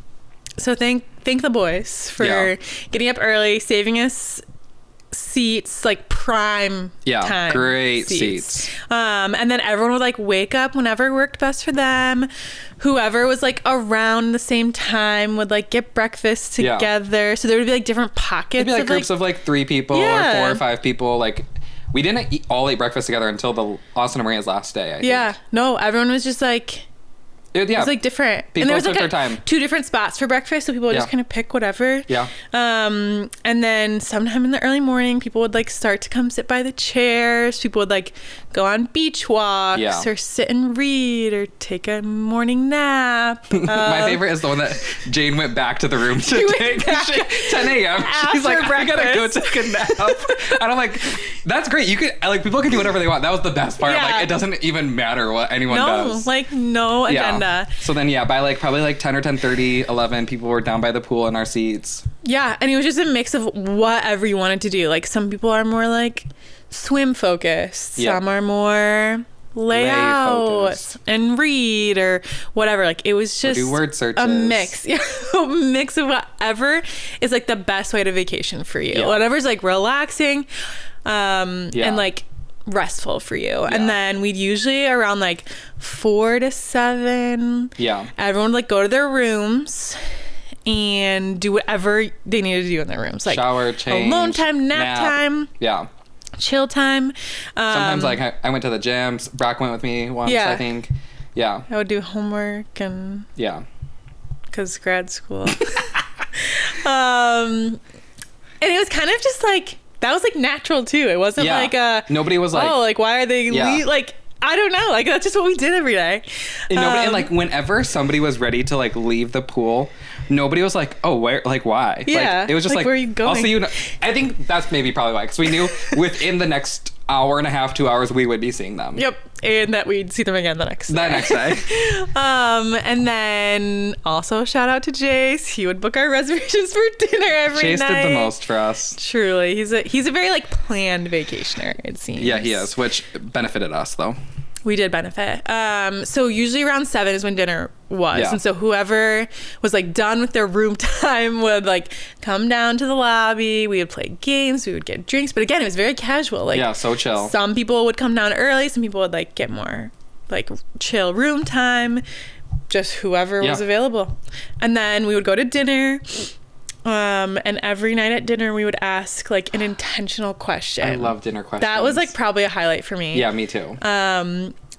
thank the boys for getting up early, saving us seats, like prime time. Great seats. And then everyone would like wake up whenever worked best for them. Whoever was like around the same time would like get breakfast together. So there would be like different pockets. It'd be like groups of like 3 people or 4 or 5 people. Like we didn't all eat breakfast together until the Austin and Maria's last day, I think. No, everyone was just like, it was like different. People and there was took like their time. 2 different spots for breakfast, so people would just kind of pick whatever. Yeah. And then sometime in the early morning, people would like start to come sit by the chairs. People would like go on beach walks or sit and read or take a morning nap. My favorite is the one that Jane went back to the room to take 10 a.m. She's like, I gotta go take a nap. And I'm like, that's great. You could like people can do whatever they want. That was the best part. Like it doesn't even matter what anyone does. Like no agenda. So then by like probably like 10 or 10:30, 11, people were down by the pool in our seats. Yeah, and it was just a mix of whatever you wanted to do. Like some people are more like swim focused. Some are more layout and read or whatever. Like it was just do word searches. A mix. A mix of whatever is like the best way to vacation for you. Whatever's like relaxing and like restful for you. And then we'd usually around like 4 to 7 everyone would like go to their rooms and do whatever they needed to do in their rooms, like shower, change, alone time, nap time. chill time. Sometimes like I went to the gym. Brock went with me once, Yeah. I think. Yeah. I would do homework and Yeah. because grad school. And it was kind of just like, that was like natural too. It wasn't Yeah. like Nobody was like, oh, like why are they Yeah. like, I don't know. Like that's just what we did every day. and like whenever somebody was ready to like leave the pool, nobody was like, oh, where, like why? Yeah. Like, it was just Like, like, where are you I'll going? see you. I think that's maybe probably why, because we knew within the next hour and a half, 2 hours, we would be seeing them. Yep. And that we'd see them again the next day. And then also shout out to Jace. He would book our reservations for dinner every Chase night. did the most for us. Truly. He's a very like planned vacationer, it seems. Yeah, he is, which benefited us though. We did benefit. So usually around 7 is when dinner was. Yeah. And so whoever was like done with their room time would like come down to the lobby. We would play games. We would get drinks. But again, it was very casual. Like, Yeah, so chill. some people would come down early. Some people would like get more like chill room time. Just whoever was Yeah. available. And then we would go to dinner. And every night at dinner we would ask like an intentional question. I love dinner questions. That was like probably a highlight for me. Yeah, me too.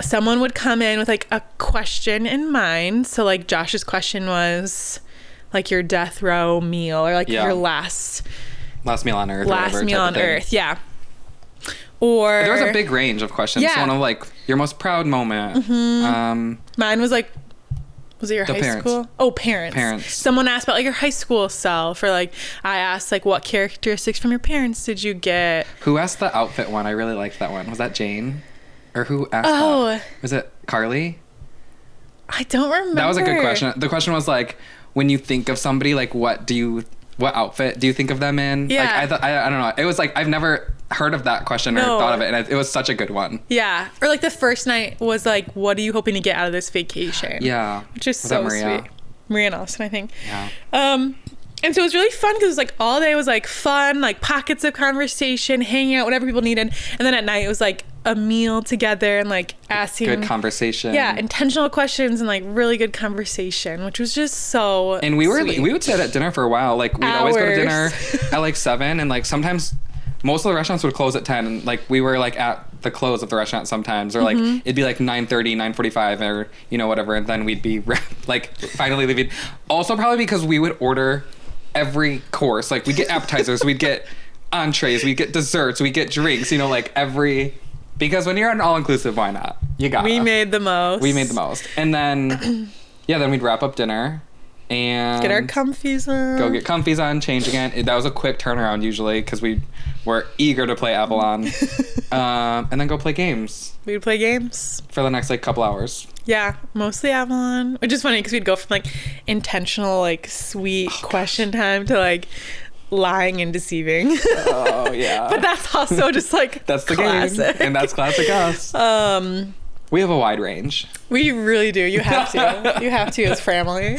Someone would come in with like a question in mind. So like Josh's question was like your death row meal or like Yeah. your last Last meal on earth. or meal whatever type on of thing. earth. Yeah. Or There was a big range of questions. Yeah. One of like your most proud moment. mine was like, was it your The high parents. school? Oh, parents. Parents. Someone asked about like your high school self, or like I asked like what characteristics from your parents did you get? Who asked the outfit one? I really liked that one. Was that Jane? Or who asked Oh. that? Was it Carly? I don't remember. That was a good question. The question was like, when you think of somebody, like what outfit do you think of them in? Yeah. Like I don't know. It was like I've never heard of that question or No. thought of it, and it was such a good one. Yeah. Or like the first night was like, what are you hoping to get out of this vacation? Yeah. Which is Was so that Maria? sweet. Maria and Austin, I think. Yeah. And so it was really fun because it was like all day was like fun, like pockets of conversation, hanging out, whatever people needed. And then at night it was like a meal together and like asking Good conversation. Yeah, intentional questions and like really good conversation, which was just so And we sweet. would sit at dinner for a while. Like we'd always go to dinner Hours. at like 7, and like sometimes most of the restaurants would close at 10, and like we were like at the close of the restaurant sometimes, or like it'd be like 9:30, 9:45, or you know whatever, and then we'd be like finally leaving. Also probably because we would order every course. Like we'd get appetizers, we'd get entrees, we'd get desserts, we'd get drinks. You know, like because when you're an all-inclusive, why not? You got. We made the most. And then then we'd wrap up dinner and Get our comfies on. go get comfies on, change again. That was a quick turnaround usually because we were eager to play Avalon. And then go play games We'd play games. for the next like couple hours. Yeah, mostly Avalon, which is funny because we'd go from like intentional, like sweet question time to like lying and deceiving. Oh yeah. But that's also just like That's the classic. game. And that's classic us. We have a wide range. We really do. You have to. You have to as family.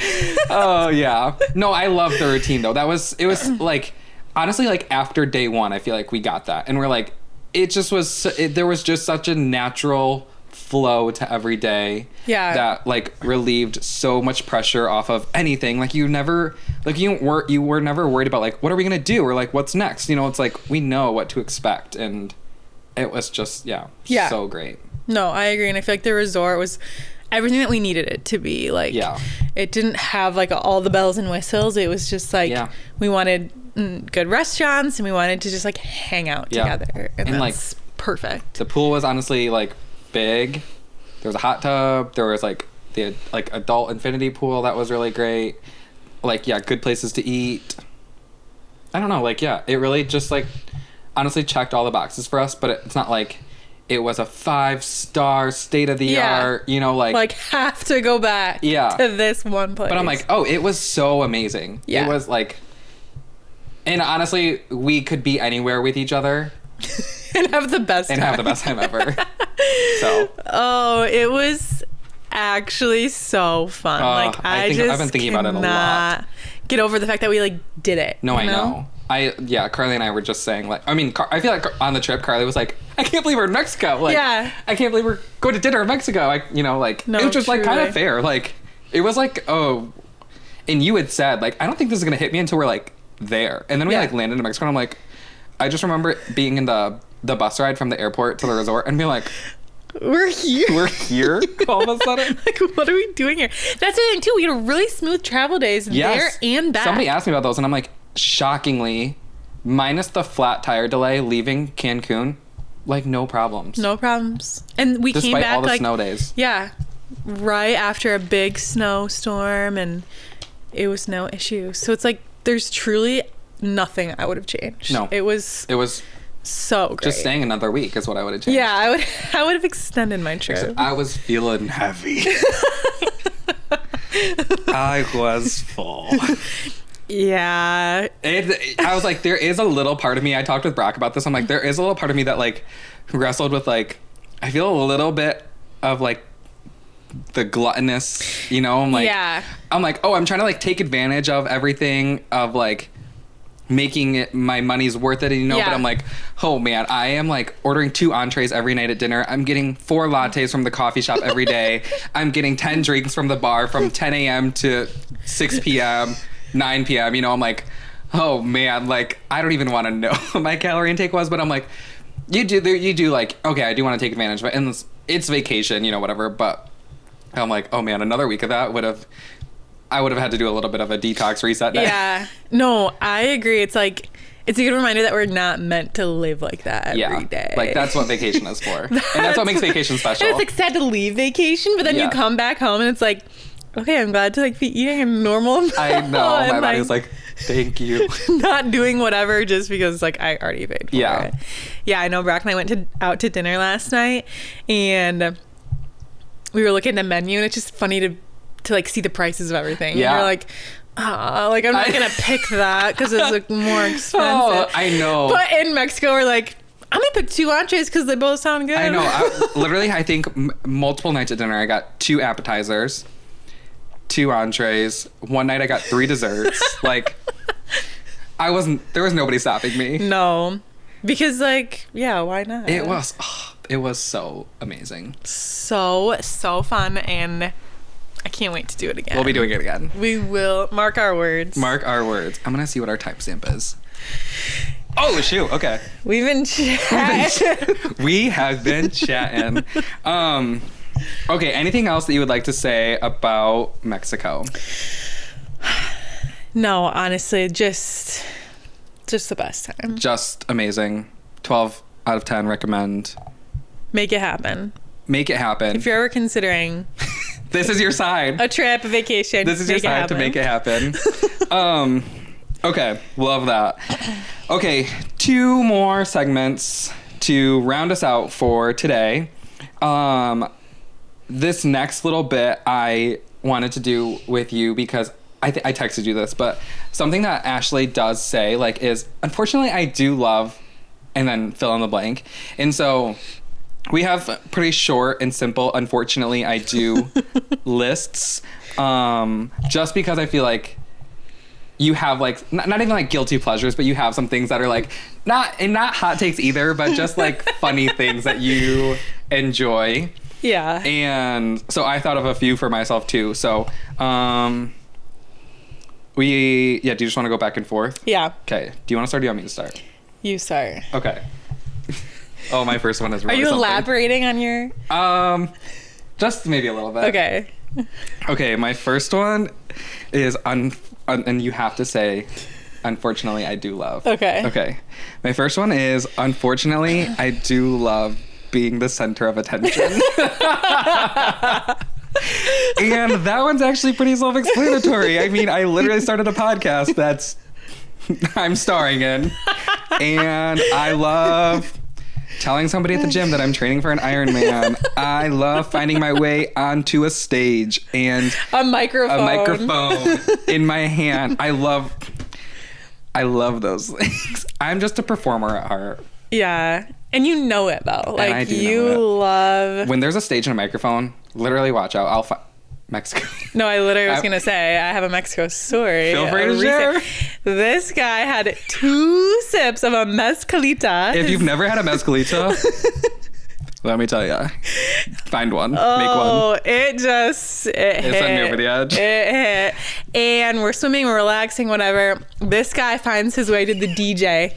Oh yeah. No, I love the routine though. It was like honestly like after day 1, I feel like we got that, and we're like it just was. There was just such a natural flow to every day. Yeah. That like relieved so much pressure off of anything. Like you were never worried about like what are we gonna do or like what's next. You know, it's like we know what to expect, and it was just Yeah. so great. No, I agree, and I feel like the resort was everything that we needed it to be. Like, Yeah. it didn't have like all the bells and whistles. It was just like Yeah. we wanted good restaurants and we wanted to just like hang out Yeah. together, and And, like, that's perfect. The pool was honestly like big. There was a hot tub. There was like the like adult infinity pool that was really great. Like good places to eat. I don't know, like it really just like honestly checked all the boxes for us, but it's not like it was a 5-star state of the art, you know, like have to go back Yeah. to this one place. but I'm like, oh, it was so amazing. Yeah. It was like, and honestly, we could be anywhere with each other and have the best and time. have the best time ever. So Oh, it was actually so fun. Like I've been thinking about it a lot. cannot get over the fact that we like did it. No, you I know. Carly and I were just saying, like, I mean, I feel like on the trip, Carly was like, I can't believe we're in Mexico. Like, Yeah. I can't believe we're going to dinner in Mexico. It was just like kind truly. of fair. Like, it was like, oh, and you had said, like, I don't think this is going to hit me until we're like there. And then we Yeah. like landed in Mexico, and I'm like, I just remember being in the the bus ride from the airport to the resort and be like, we're here. we're here all of a sudden. Like, what are we doing here? That's the thing too. We had really smooth travel days there and back. Somebody asked me about those and I'm like, shockingly, minus the flat tire delay leaving Cancun, like no problems. No problems. And we Despite came back all the like snow days. Yeah. Right after a big snowstorm, and it was no issue. So it's like there's truly nothing I would have changed. No. It was so great. Just staying another week is what I would have changed. Yeah, I would have extended my trip. I was feeling heavy. I was full. Yeah. I was like, there is a little part of me, I talked with Brock about this, I'm like, there is a little part of me that like wrestled with like, I feel a little bit of like the gluttonous, you know? I'm like, I'm like, oh, I'm trying to like take advantage of everything, of like making it my money's worth it, you know? But I'm like, oh man, I am like ordering 2 entrees every night at dinner. I'm getting 4 lattes from the coffee shop every day. I'm getting 10 drinks from the bar from 10 a.m. to 6 p.m., 9 p.m. You know, I'm like, oh man, like I don't even want to know what my calorie intake was, but I'm like, you do like, okay, I do want to take advantage of it, and it's vacation, you know, whatever. But I'm like, oh man, another week of that I would have had to do a little bit of a detox reset day. Yeah, no, I agree. It's like, it's a good reminder that we're not meant to live like that every day. Like that's what vacation is for, and that's what makes vacation special. And it's like sad to leave vacation, but then you come back home and it's like, okay, I'm glad to like be eating a normal amount. I know, my body's like, thank you. Not doing whatever just because like I already paid for it. Yeah, I know Brock and I went out to dinner last night, and we were looking at the menu, and it's just funny to like see the prices of everything. Yeah. And you're like, like I'm not gonna pick that because it's like more expensive. Oh, I know. But in Mexico, we're like, I'm gonna pick 2 entrees because they both sound good. I know. I think multiple nights at dinner, I got 2 appetizers, 2 entrees. One night I got 3 desserts. Like, there was nobody stopping me. No, because like, yeah, why not? It was so amazing. So fun, and I can't wait to do it again. We'll be doing it again. We will. Mark our words. Mark our words. I'm gonna see what our timestamp is. Oh shoot! Okay. We've been chatting. We have been chatting. Okay. Anything else that you would like to say about Mexico? No, honestly, just the best time. Just amazing. 12 out of 10 recommend. Make it happen. Make it happen. If you're ever considering this is your sign. A trip, a vacation. This is your sign to make it happen. Okay, love that. Okay, 2 more segments to round us out for today. This next little bit I wanted to do with you because I texted you this, but something that Ashley does say like is, unfortunately I do love, and then fill in the blank. And so we have pretty short and simple, unfortunately I do lists, just because I feel like you have like not even like guilty pleasures, but you have some things that are like not hot takes either, but just like funny things that you enjoy. Yeah. And so I thought of a few for myself too. So do you just want to go back and forth? Yeah. Okay. Do you want to start or do you want me to start? You start. Okay. Oh, my first one is really Are you something. elaborating on your... Just maybe a little bit. Okay. Okay, my first one is and you have to say, unfortunately, I do love. Okay. Okay. My first one is, unfortunately, I do love being the center of attention. And that one's actually pretty self-explanatory. I mean, I literally started a podcast that's I'm starring in, and I love telling somebody at the gym that I'm training for an Ironman. I love finding my way onto a stage and a microphone in my hand. I love those things. I'm just a performer at heart. Yeah. And you know it though. Like, I do you love... When there's a stage and a microphone, literally watch out. Mexico. No, I literally was going to say, I have a Mexico story. Feel free to share. This guy had 2 sips of a mezcalita. If you've never had a mezcalita, let me tell you. Find one. Make one. Oh, it hit. It sent me over the edge. It hit. And we're swimming, we're relaxing, whatever. This guy finds his way to the DJ.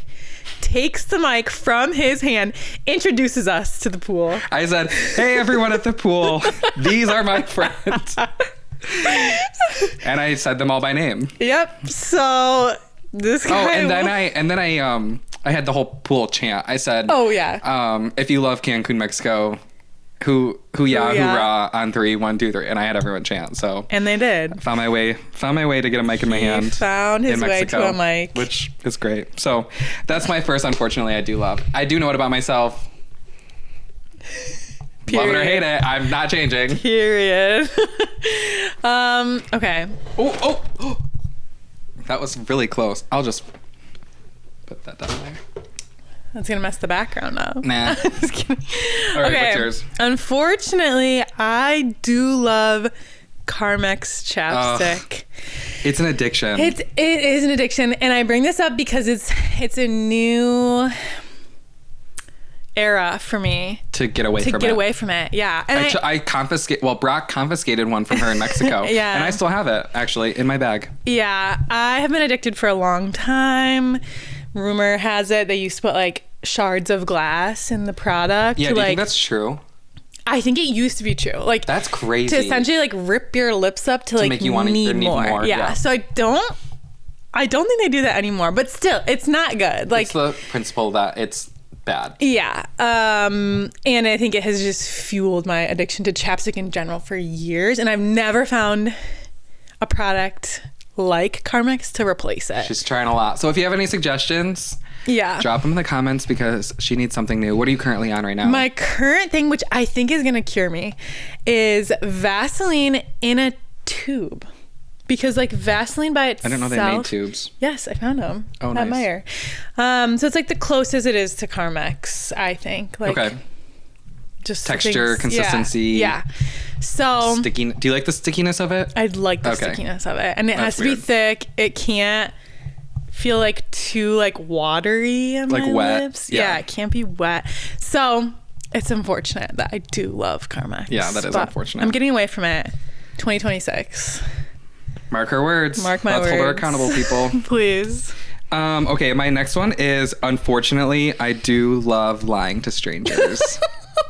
takes the mic from his hand, introduces us to the pool. I said, "Hey, everyone at the pool. These are my friends." And I said them all by name. Yep. So this guy. And then I had the whole pool chant. I said, "Oh yeah. If you love Cancun, Mexico, hoo-yah, hoorah on 3, 1, 2, 3." And I had everyone chant. So and they did. Found my way to get a mic in my hand. Found his way to a mic, which is great. So that's my first. Unfortunately, I do love. I do know it about myself. Period. Love it or hate it, I'm not changing. Period. Okay. Oh. That was really close. I'll just put that down there. That's gonna mess the background up. Nah. Just kidding. All right, okay. what's yours? Unfortunately, I do love Carmex chapstick. It's an addiction. It is an addiction, and I bring this up because it's a new era for me to get away from it. Yeah. And Brock confiscated one from her in Mexico. Yeah. And I still have it actually in my bag. Yeah. I have been addicted for a long time. Rumor has it they used to put like shards of glass in the product. Yeah, do you think that's true? I think it used to be true. Like, that's crazy. To essentially like rip your lips up to like make you want to need more. Yeah. So I don't think they do that anymore, but still it's not good. Like, it's the principle that it's bad. Yeah. And I think it has just fueled my addiction to chapstick in general for years, and I've never found a product like Carmex to replace it. She's trying a lot. So if you have any suggestions, drop them in the comments because she needs something new. What are you currently on right now? My current thing, which I think is going to cure me, is Vaseline in a tube. Because like Vaseline by itself, I didn't know they made tubes. Yes, I found them. Oh, at nice. Meyer. So it's like the closest it is to Carmex, I think. Like, okay. Just texture, consistency. Yeah. So sticky. Do you like the stickiness of it? I like the stickiness of it, and it has to be thick. It can't feel like too like watery on my wet lips. Yeah, it can't be wet. So it's unfortunate that I do love Carmex. Yeah, that is unfortunate. I'm getting away from it. 2026. Mark her words. Mark my words. Let's hold her accountable, people. Please. Okay, my next one is, unfortunately, I do love lying to strangers.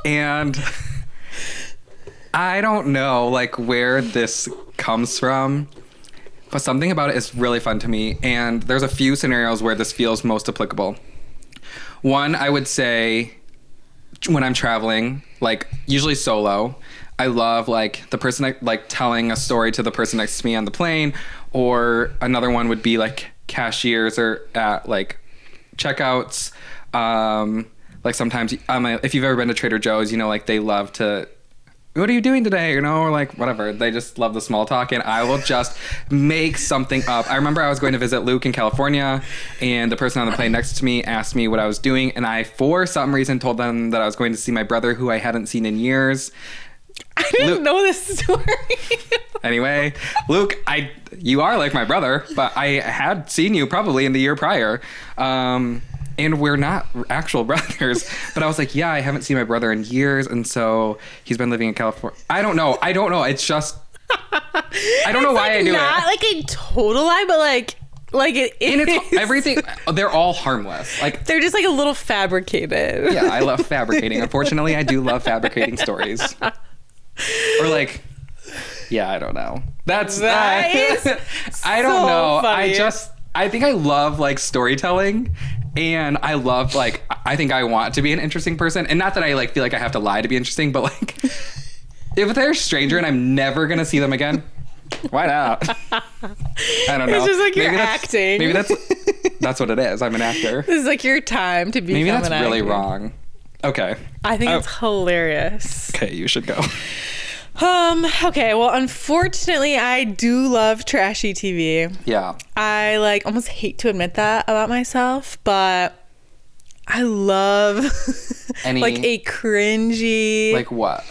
And I don't know like where this comes from, but something about it is really fun to me. And there's a few scenarios where this feels most applicable. One, I would say when I'm traveling, like usually solo, I love like the person like telling a story to the person next to me on the plane, or another one would be like cashiers or at like checkouts. Like sometimes if you've ever been to Trader Joe's, you know, like they love to, what are you doing today? You know, or like whatever. They just love the small talk, and I will just make something up. I remember I was going to visit Luke in California, and the person on the plane next to me asked me what I was doing, and I, for some reason, told them that I was going to see my brother, who I hadn't seen in years. I didn't know this story. Anyway, Luke, you are like my brother, but I had seen you probably in the year prior. And we're not actual brothers, but I was like, yeah, I haven't seen my brother in years, and so he's been living in California. I don't know. It's just, I don't know why I do it. It's not like a total lie, but like it is. And it's everything. They're all harmless. Like they're just like a little fabricated. Yeah, I love fabricating. Unfortunately, I do love fabricating stories. Or like, yeah, I don't know. That is I don't know. Funny. I think I love like storytelling. And I love, like, I think I want to be an interesting person. And not that I, like, feel like I have to lie to be interesting, but, like, if they're a stranger and I'm never going to see them again, why not? I don't know. It's just like you're acting. Maybe that's what it is. I'm an actor. This is like your time to be. Maybe that's really wrong. Okay. I think it's hilarious. Okay, you should go. Okay, well, unfortunately, I do love trashy TV. Yeah. I like almost hate to admit that about myself, but I love like a cringy. Like what?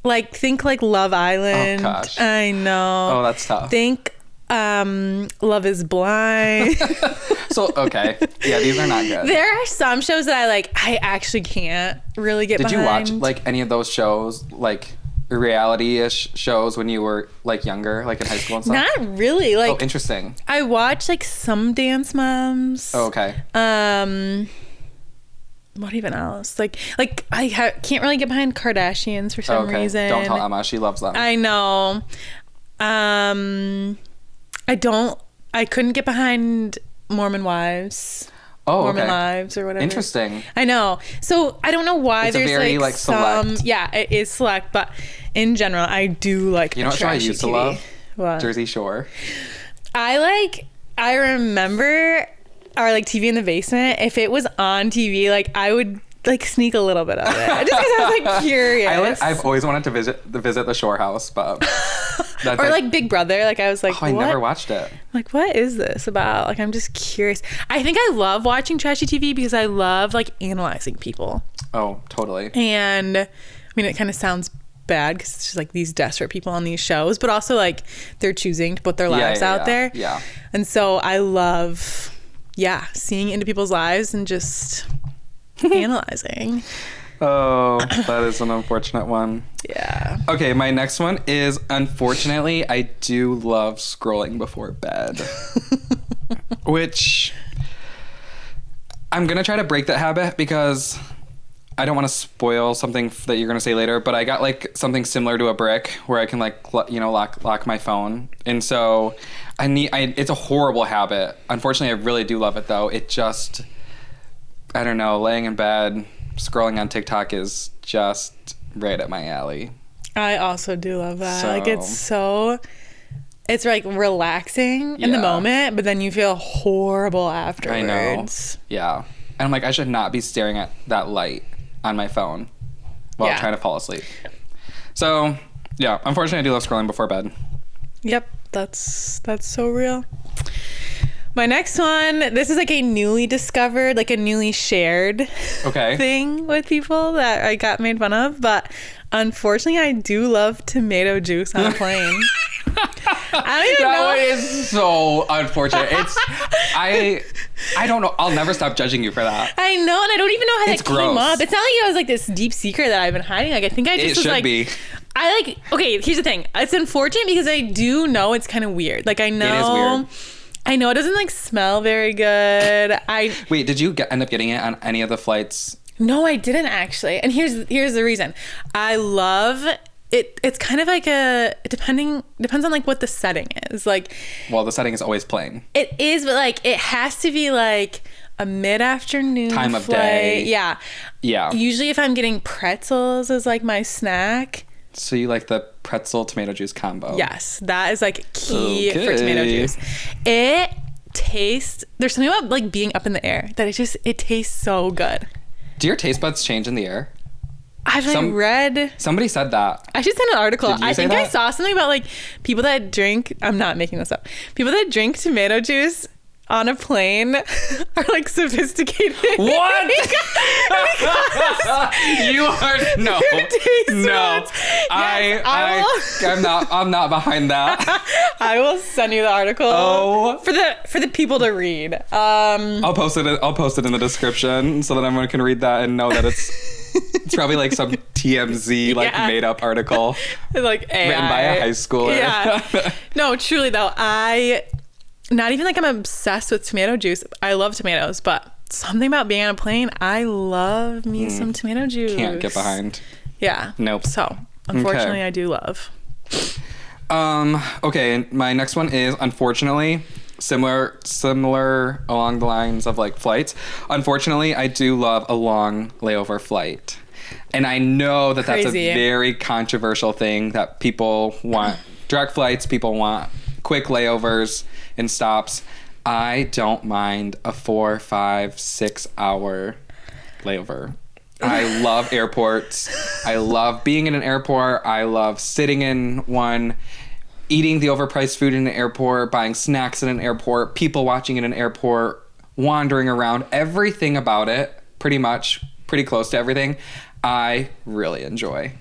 Like think like Love Island. Oh gosh. I know. Oh, that's tough. Think Love is Blind. So, okay. Yeah, these are not good. There are some shows that I actually can't really get behind. Did you watch like any of those shows, like reality-ish shows when you were like younger, like in high school and stuff? Not really. Like, oh, interesting. I watched like some Dance Moms. Oh, okay. what even else? Like I can't really get behind Kardashians for some reason. Don't tell Emma. She loves them. I know. I couldn't get behind Mormon Wives. Oh, Mormon Lives or whatever. Interesting. I know. So I don't know why it's there's a very, like some select. Yeah, it is select, but in general I do like You know what show I used to love? What? Jersey Shore. I remember our like TV in the basement. If it was on TV, like I would like sneak a little bit of it just because I was like curious. I've always wanted to visit the Shore House, but or like Big Brother. Like I was like, I never watched it. Like, what is this about? Like, I'm just curious. I think I love watching trashy TV because I love like analyzing people. Oh, totally. And I mean, it kind of sounds bad because it's just like these desperate people on these shows, but also like they're choosing to put their lives out there. Yeah. And so I love, seeing into people's lives and just analyzing. Oh, that is an unfortunate one. Yeah. Okay, my next one is, unfortunately, I do love scrolling before bed. Which I'm going to try to break that habit because I don't want to spoil something that you're going to say later, but I got like something similar to a brick where I can like, lock my phone. And so it's a horrible habit. Unfortunately, I really do love it though. It just, I don't know, laying in bed, scrolling on TikTok is just right at my alley. I also do love that. Like it's like relaxing in the moment, but then you feel horrible afterwards. I know. Yeah. And I'm like, I should not be staring at that light on my phone while trying to fall asleep. So, yeah, unfortunately, I do love scrolling before bed. Yep, that's so real. My next one, this is like a newly discovered, like a newly shared thing with people that I got made fun of. But unfortunately, I do love tomato juice on a plane. I don't even know. That one is so unfortunate. I don't know. I'll never stop judging you for that. I know, and I don't even know how that gross. came up. It's not like it was like this deep secret that I've been hiding. Like I think I just was like, be. Okay, here's the thing. It's unfortunate because I do know it's kind of weird. Like I know. It is weird. I know it doesn't like smell very good. Wait, did you end up getting it on any of the flights? No, I didn't actually. And here's the reason. I love it. It's kind of like depends on like what the setting is. Like, well, the setting is always plain. It is, but like it has to be like a mid-afternoon time of flight. day. Yeah. Yeah. Usually if I'm getting pretzels as like my snack. So you like the pretzel tomato juice combo? Yes, that is like key for tomato juice. It tastes. There's something about like being up in the air that it tastes so good. Do your taste buds change in the air? I've read. Somebody said that. I should send an article. Did you say that? I saw something about like people that drink. I'm not making this up. People that drink tomato juice on a plane are like sophisticated. What? You are no. I'm not behind that. I will send you the article for the people to read. I'll post it in the description so that everyone can read that and know that it's probably like some TMZ made up article like AI. Written by a high schooler. Yeah. No, truly though, not even like I'm obsessed with tomato juice. I love tomatoes, but something about being on a plane, I love me some tomato juice. Can't get behind. Yeah. Nope. So, unfortunately, I do love. Okay, my next one is unfortunately similar along the lines of like flights. Unfortunately, I do love a long layover flight. And I know that that's a very controversial thing that people want. Direct flights, people want quick layovers and stops. I don't mind a 4, 5, 6 hour layover. I love airports. I love being in an airport. I love sitting in one, eating the overpriced food in an airport, buying snacks in an airport, people watching in an airport, wandering around. Everything about it, pretty close to everything, I really enjoy.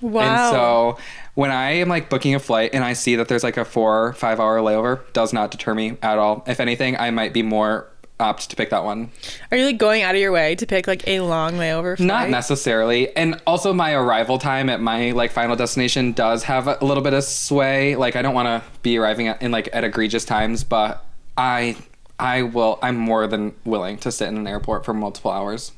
Wow. And so when I am like booking a flight and I see that there's like a 4 or 5 hour layover, does not deter me at all. If anything, I might be more apt to pick that one. Are you like going out of your way to pick like a long layover flight? Not necessarily. And also my arrival time at my like final destination does have a little bit of sway. Like I don't want to be arriving at egregious times, but I'm more than willing to sit in an airport for multiple hours.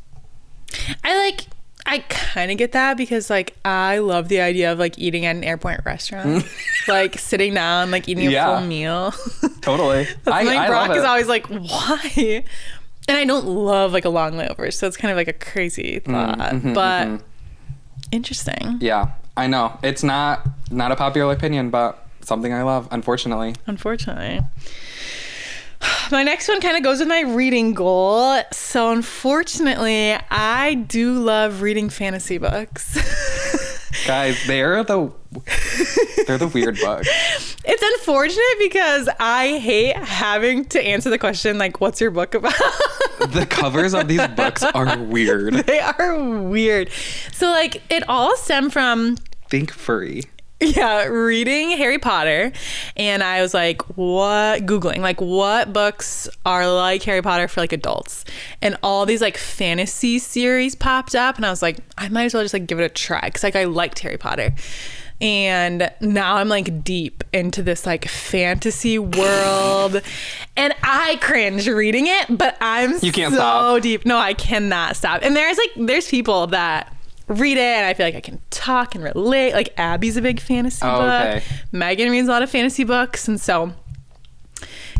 I kind of get that because like I love the idea of like eating at an airport restaurant, like sitting down, like eating a full meal. Totally. My Brock love is it. always like, why? And I don't love like a long layover, so it's kind of like a crazy thought, but interesting. Yeah, I know. It's not a popular opinion, but something I love, unfortunately. Unfortunately. My next one kind of goes with my reading goal. So unfortunately, I do love reading fantasy books. Guys, they're the weird books. It's unfortunate because I hate having to answer the question, like, what's your book about? The covers of these books are weird. They are weird. So, like, it all stemmed from... Think furry. Yeah, reading Harry Potter. And I was like, Googling, like, what books are like Harry Potter for, like, adults? And all these, like, fantasy series popped up. And I was like, I might as well just, like, give it a try. Because, like, I liked Harry Potter. And now I'm, like, deep into this, like, fantasy world. And I cringe reading it, but You can't so stop. deep. No, I cannot stop. And there's people that read it and I feel like I can talk and relate. Like Abby's a big fantasy book. Okay. Megan reads a lot of fantasy books, and so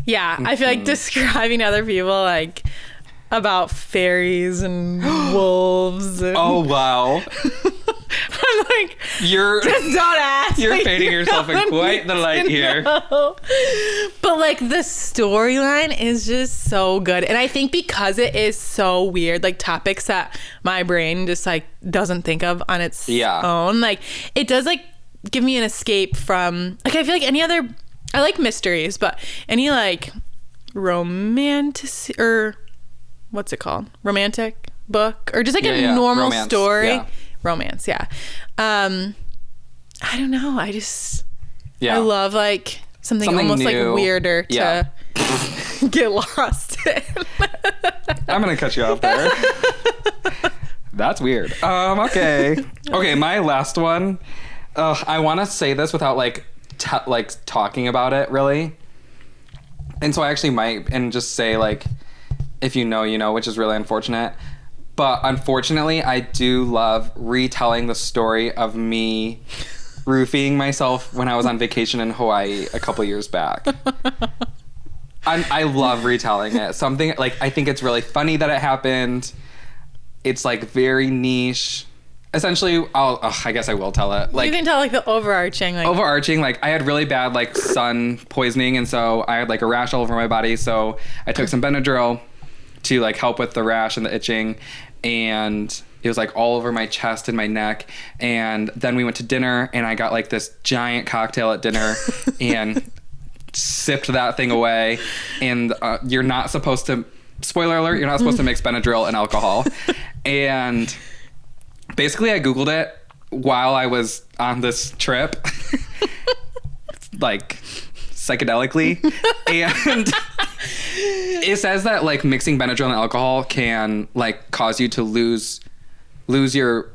yeah, I feel like describing to other people like about fairies and wolves and Oh wow. I'm like, You're just don't ask. You're Like, painting you yourself in don't quite need the light to here. know. But like the storyline is just so good. And I think because it is so weird, like topics that my brain just like doesn't think of on its own, like it does like give me an escape from like I feel like any other I like mysteries, but any like romantic or what's it called? Romantic book or just like a normal romance. story. Yeah. Romance, yeah. I don't know. I love like something almost new. like weirder to get lost in. I'm gonna cut you off there. That's weird. Okay. Okay, my last one. I want to say this without like talking about it really, and so I actually might and just say like, if you know, you know, which is really unfortunate. But unfortunately, I do love retelling the story of me roofing myself when I was on vacation in Hawaii a couple years back. I love retelling it. Something like I think it's really funny that it happened. It's like very niche. Essentially, I guess I will tell it. Like you can tell like the overarching. Like I had really bad like sun poisoning, and so I had like a rash all over my body. So I took some Benadryl to like help with the rash and the itching, and it was like all over my chest and my neck. And then we went to dinner, and I got like this giant cocktail at dinner and sipped that thing away. And you're not supposed to, spoiler alert, you're not supposed to mix Benadryl and alcohol. And basically I Googled it while I was on this trip, like psychedelically, and it says that like mixing Benadryl and alcohol can like cause you to lose your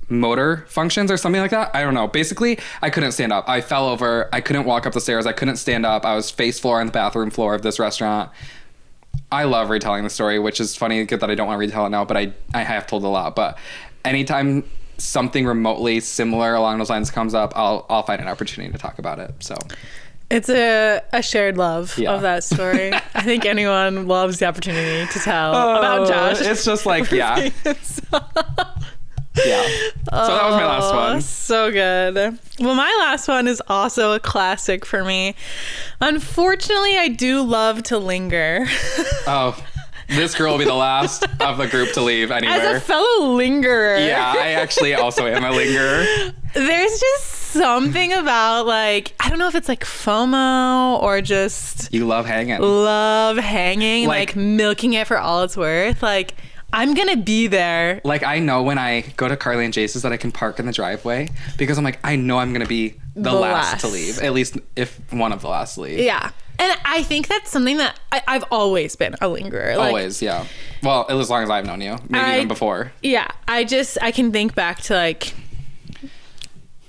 motor functions or something like that. I don't know. Basically, I couldn't stand up. I fell over. I couldn't walk up the stairs. I couldn't stand up. I was face floor on the bathroom floor of this restaurant. I love retelling the story, which is funny that I don't want to retell it now, but I have told a lot. But anytime something remotely similar along those lines comes up, I'll find an opportunity to talk about it. So it's a shared love of that story. I think anyone loves the opportunity to tell about Josh. It's just like, yeah. Yeah. So that was my last one. So good. Well, my last one is also a classic for me. Unfortunately, I do love to linger. Oh, this girl will be the last of the group to leave anywhere. As a fellow lingerer. Yeah, I actually also am a lingerer. There's just something about like, I don't know if it's like FOMO or just... You love hanging. Like milking it for all it's worth. Like, I'm gonna be there. Like, I know when I go to Carly and Jace's that I can park in the driveway because I'm like, I know I'm gonna be the last to leave. At least if one of the last to leave. Yeah. And I think that's something that I've always been a lingerer. Like, always, yeah. Well, as long as I've known you. Maybe even before. Yeah. I can think back to like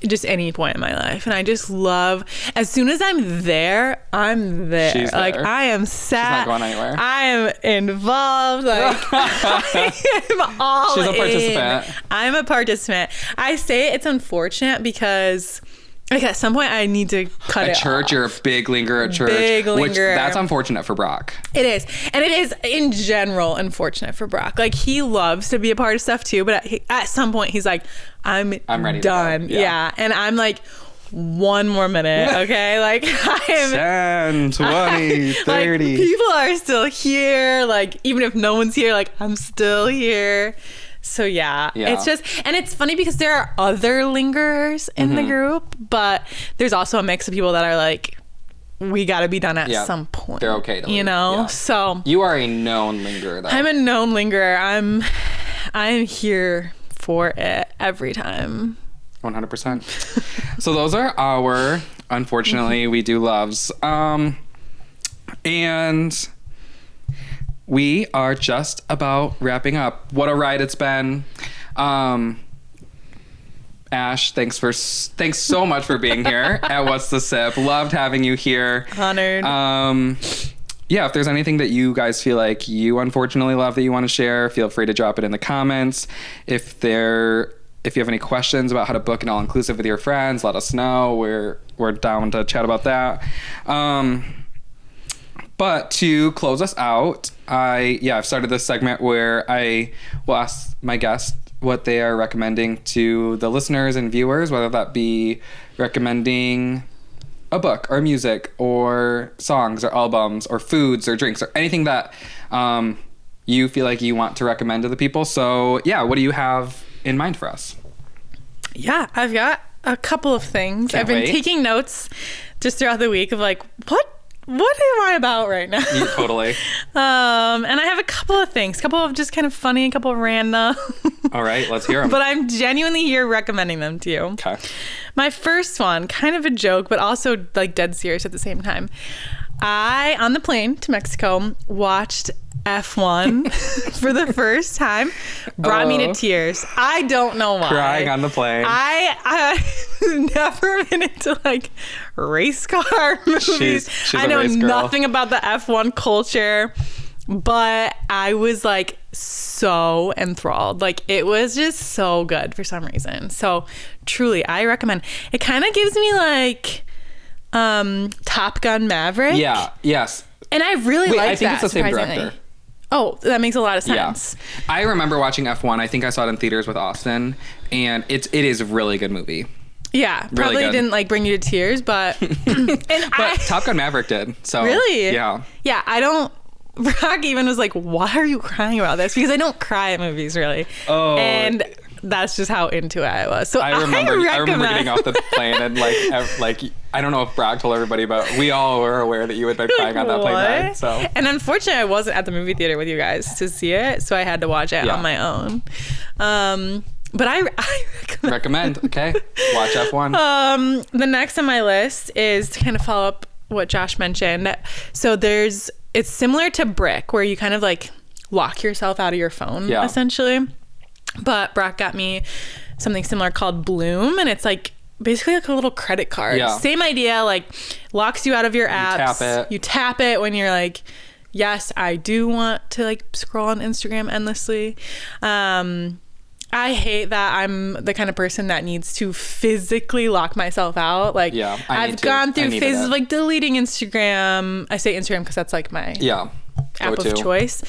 just any point in my life. And I just love, as soon as I'm there, I'm there. She's like there. I am sat. She's not going anywhere. I am involved. Like I am all She's a in. participant. I'm a participant. I say it's unfortunate because like at some point I need to cut At it church, off. you're a big lingerer at church. Big Which lingerer. that's unfortunate for Brock. It is. And it is in general unfortunate for Brock. Like he loves to be a part of stuff too, but at some point he's like, I'm ready done. to go. Yeah. And I'm like, one more minute, okay? Like I'm 10, 20, 30. like people are still here. Like even if no one's here, like I'm still here. So yeah, it's just, and it's funny because there are other lingerers in the group, but there's also a mix of people that are like, we got to be done at some point. They're okay to leave. you know. Yeah. So You are a known lingerer, though. I'm a known lingerer. I'm here for it every time. 100%. So those are our, unfortunately, we do loves. And we are just about wrapping up. What a ride it's been. Ash, thanks so much for being here at What's the Sip. Loved having you here. Honored. Yeah, if there's anything that you guys feel like you unfortunately love that you want to share, feel free to drop it in the comments. If you have any questions about how to book an all-inclusive with your friends, let us know. We're down to chat about that. But to close us out, I've started this segment where I will ask my guests what they are recommending to the listeners and viewers, whether that be recommending a book or music or songs or albums or foods or drinks or anything that you feel like you want to recommend to the people. So yeah, what do you have in mind for us? Yeah, I've got a couple of things. Can't I've been wait. taking notes just throughout the week of like, what am I about right now? Yeah, totally. And I have a couple of things, a couple of just kind of funny, a couple of random. All right, let's hear them. But I'm genuinely here recommending them to you. Okay. My first one, kind of a joke, but also like dead serious at the same time. I, on the plane to Mexico, watched F1 for the first time. Brought me to tears. I don't know why. Crying on the plane. I've never been into like race car movies. She's I a know race girl. nothing about the F1 culture, but I was like so enthralled. Like it was just so good for some reason. So truly, I recommend. It kind of gives me like Top Gun Maverick. Yeah. Yes. And I really like that. I think it's the same surprisingly. director. Oh, that makes a lot of sense. Yeah. I remember watching F1. I think I saw it in theaters with Austin, and it is a really good movie. Yeah, probably good. didn't like bring you to tears, but But Top Gun Maverick did. So Really? Yeah. Yeah, I don't. Brock even was like, "Why are you crying about this?" Because I don't cry at movies really. Oh. And that's just how into it I was. So I remember recommend. getting off the plane and like I don't know if Brock told everybody, but we all were aware that you had been crying on that plane What? ride. So And unfortunately, I wasn't at the movie theater with you guys to see it, so I had to watch it Yeah. on my own. But I recommend. recommend. Okay, watch F1. The next on my list is to kind of follow up what Josh mentioned. So it's similar to Brick, where you kind of like lock yourself out of your phone, Yeah. essentially. But Brock got me something similar called Bloom, and it's like basically like a little credit card. Yeah. Same idea, like locks you out of your apps. tap it. You tap it when you're like, yes, I do want to like scroll on Instagram endlessly. I hate that I'm the kind of person that needs to physically lock myself out. Like, Yeah, I need I've to. gone I through needed phases it. of like deleting Instagram. I say Instagram because that's like my Yeah. app Go-to. of choice.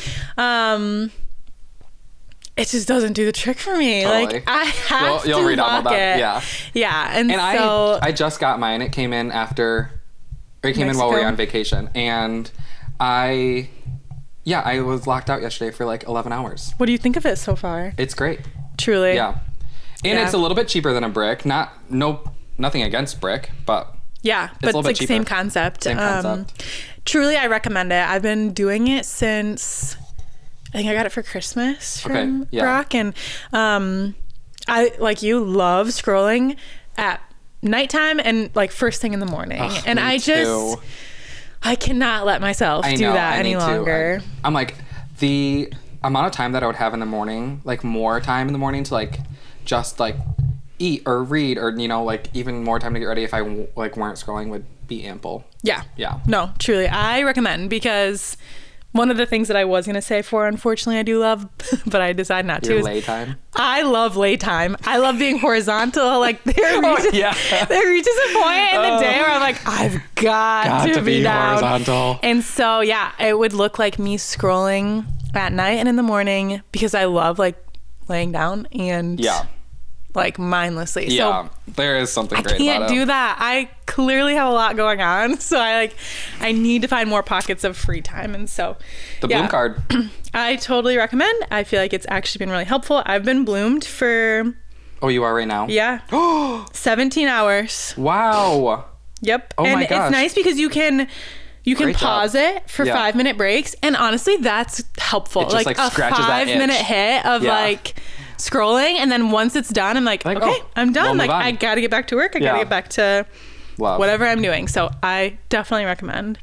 It just doesn't do the trick for me. Totally. Like I have You'll to read all lock about it. it. Yeah. Yeah, and And so I just got mine. It came in after, or it came in while we were Mexico? on vacation, and I was locked out yesterday for like 11 hours. what do you think of it so far? It's great. Truly. Yeah. And Yeah. it's a little bit cheaper than a Brick. Nothing against Brick, but Yeah, but little it's bit like same cheaper. concept. Same concept. Truly, I recommend it. I've been doing it since I think I got it for Christmas from Okay, yeah. Brock, and I like you love scrolling at nighttime and like first thing in the morning, Ugh, and me I just too. I cannot let myself I do know, that I any need to. longer. I'm like, the amount of time that I would have in the morning, like more time in the morning to like just like eat or read or, you know, like even more time to get ready if I like weren't scrolling would be ample. Yeah. Yeah. No, truly. I recommend, because one of the things that I was going to say for, unfortunately, I do love, but I decided not to. Your lay time? I love lay time. I love being horizontal. Like, there reaches a point in the day where I'm like, I've got to be down. Horizontal. And so, yeah, it would look like me scrolling at night and in the morning, because I love, like, laying down and... Yeah. Like mindlessly. Yeah, so there is something great about it. I can't do that. I clearly have a lot going on, so I need to find more pockets of free time. And so the Bloom card. I totally recommend. I feel like it's actually been really helpful. I've been bloomed for... Oh, you are right now? Yeah. 17 hours. Wow. Yep. Oh, and my gosh. it's nice because you can Great pause job. it for 5-minute breaks, and honestly, that's helpful. It just, like, a scratches that 5-minute itch. hit of like scrolling, and then once it's done, I'm like, okay, I'm done. Like, I gotta get back to work. I gotta get back to whatever I'm doing. So I definitely recommend.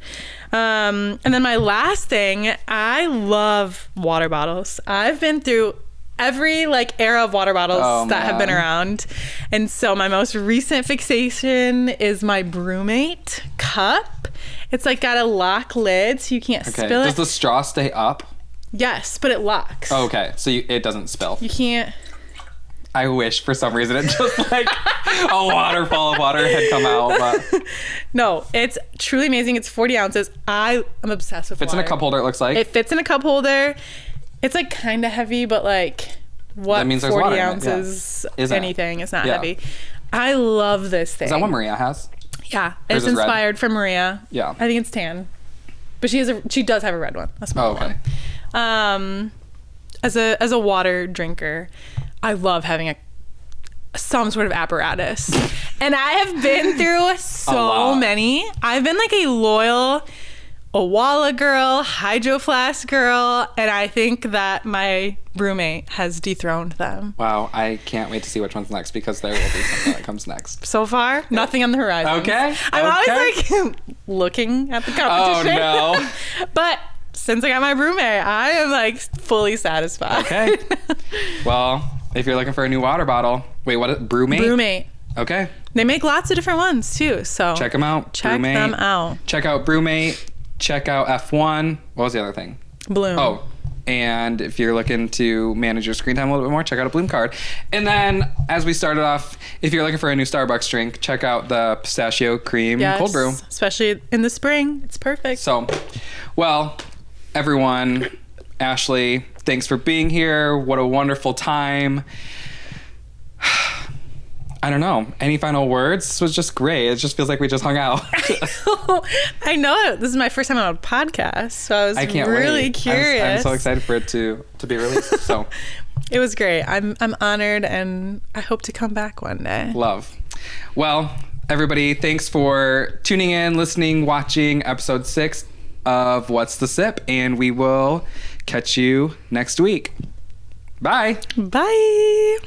And then my last thing, I love water bottles. I've been through every like era of water bottles that have been around, and so my most recent fixation is my Brewmate cup. It's like got a lock lid, so you can't spill it. Does the straw stay up? Yes, but it locks. Oh, okay, so it doesn't spill. You can't. I wish for some reason it just like a waterfall of water had come out. But no, it's truly amazing. It's 40 ounces. I am obsessed with fits water. in a cup holder, it looks like. It fits in a cup holder. It's like kind of heavy, but like what that means there's 40 water ounces anything. It's not heavy. I love this thing. Is that what Maria has? Yeah, it's inspired from Maria. Yeah. I think it's tan. But she does have a red one. A small one. As a water drinker, I love having some sort of apparatus. And I have been through so many. I've been like a loyal Owala girl, Hydro Flask girl, and I think that my Brewmate has dethroned them. Wow, I can't wait to see which one's next, because there will be something that comes next. So far, nothing on the horizon. Okay. I'm always like looking at the competition. Oh no. But since I got my Brewmate, I am like fully satisfied. Okay. Well, if you're looking for a new water bottle, wait, what is it? Brewmate? Brewmate. Okay. They make lots of different ones too, so check them out. Check them out. Check out Brewmate. Check out F1. What was the other thing? Bloom. Oh, and if you're looking to manage your screen time a little bit more, check out a Bloom card. And then, as we started off, if you're looking for a new Starbucks drink, check out the pistachio cream cold brew. Especially in the spring. It's perfect. So, well, everyone, Ashley, thanks for being here. What a wonderful time. I don't know. Any final words? This was just great. It just feels like we just hung out. I know. This is my first time on a podcast, so I was really curious. I'm so excited for it to be released. So it was great. I'm honored, and I hope to come back one day. Love. Well, everybody, thanks for tuning in, listening, watching episode 6 of What's the Sip, and we will catch you next week. Bye. Bye.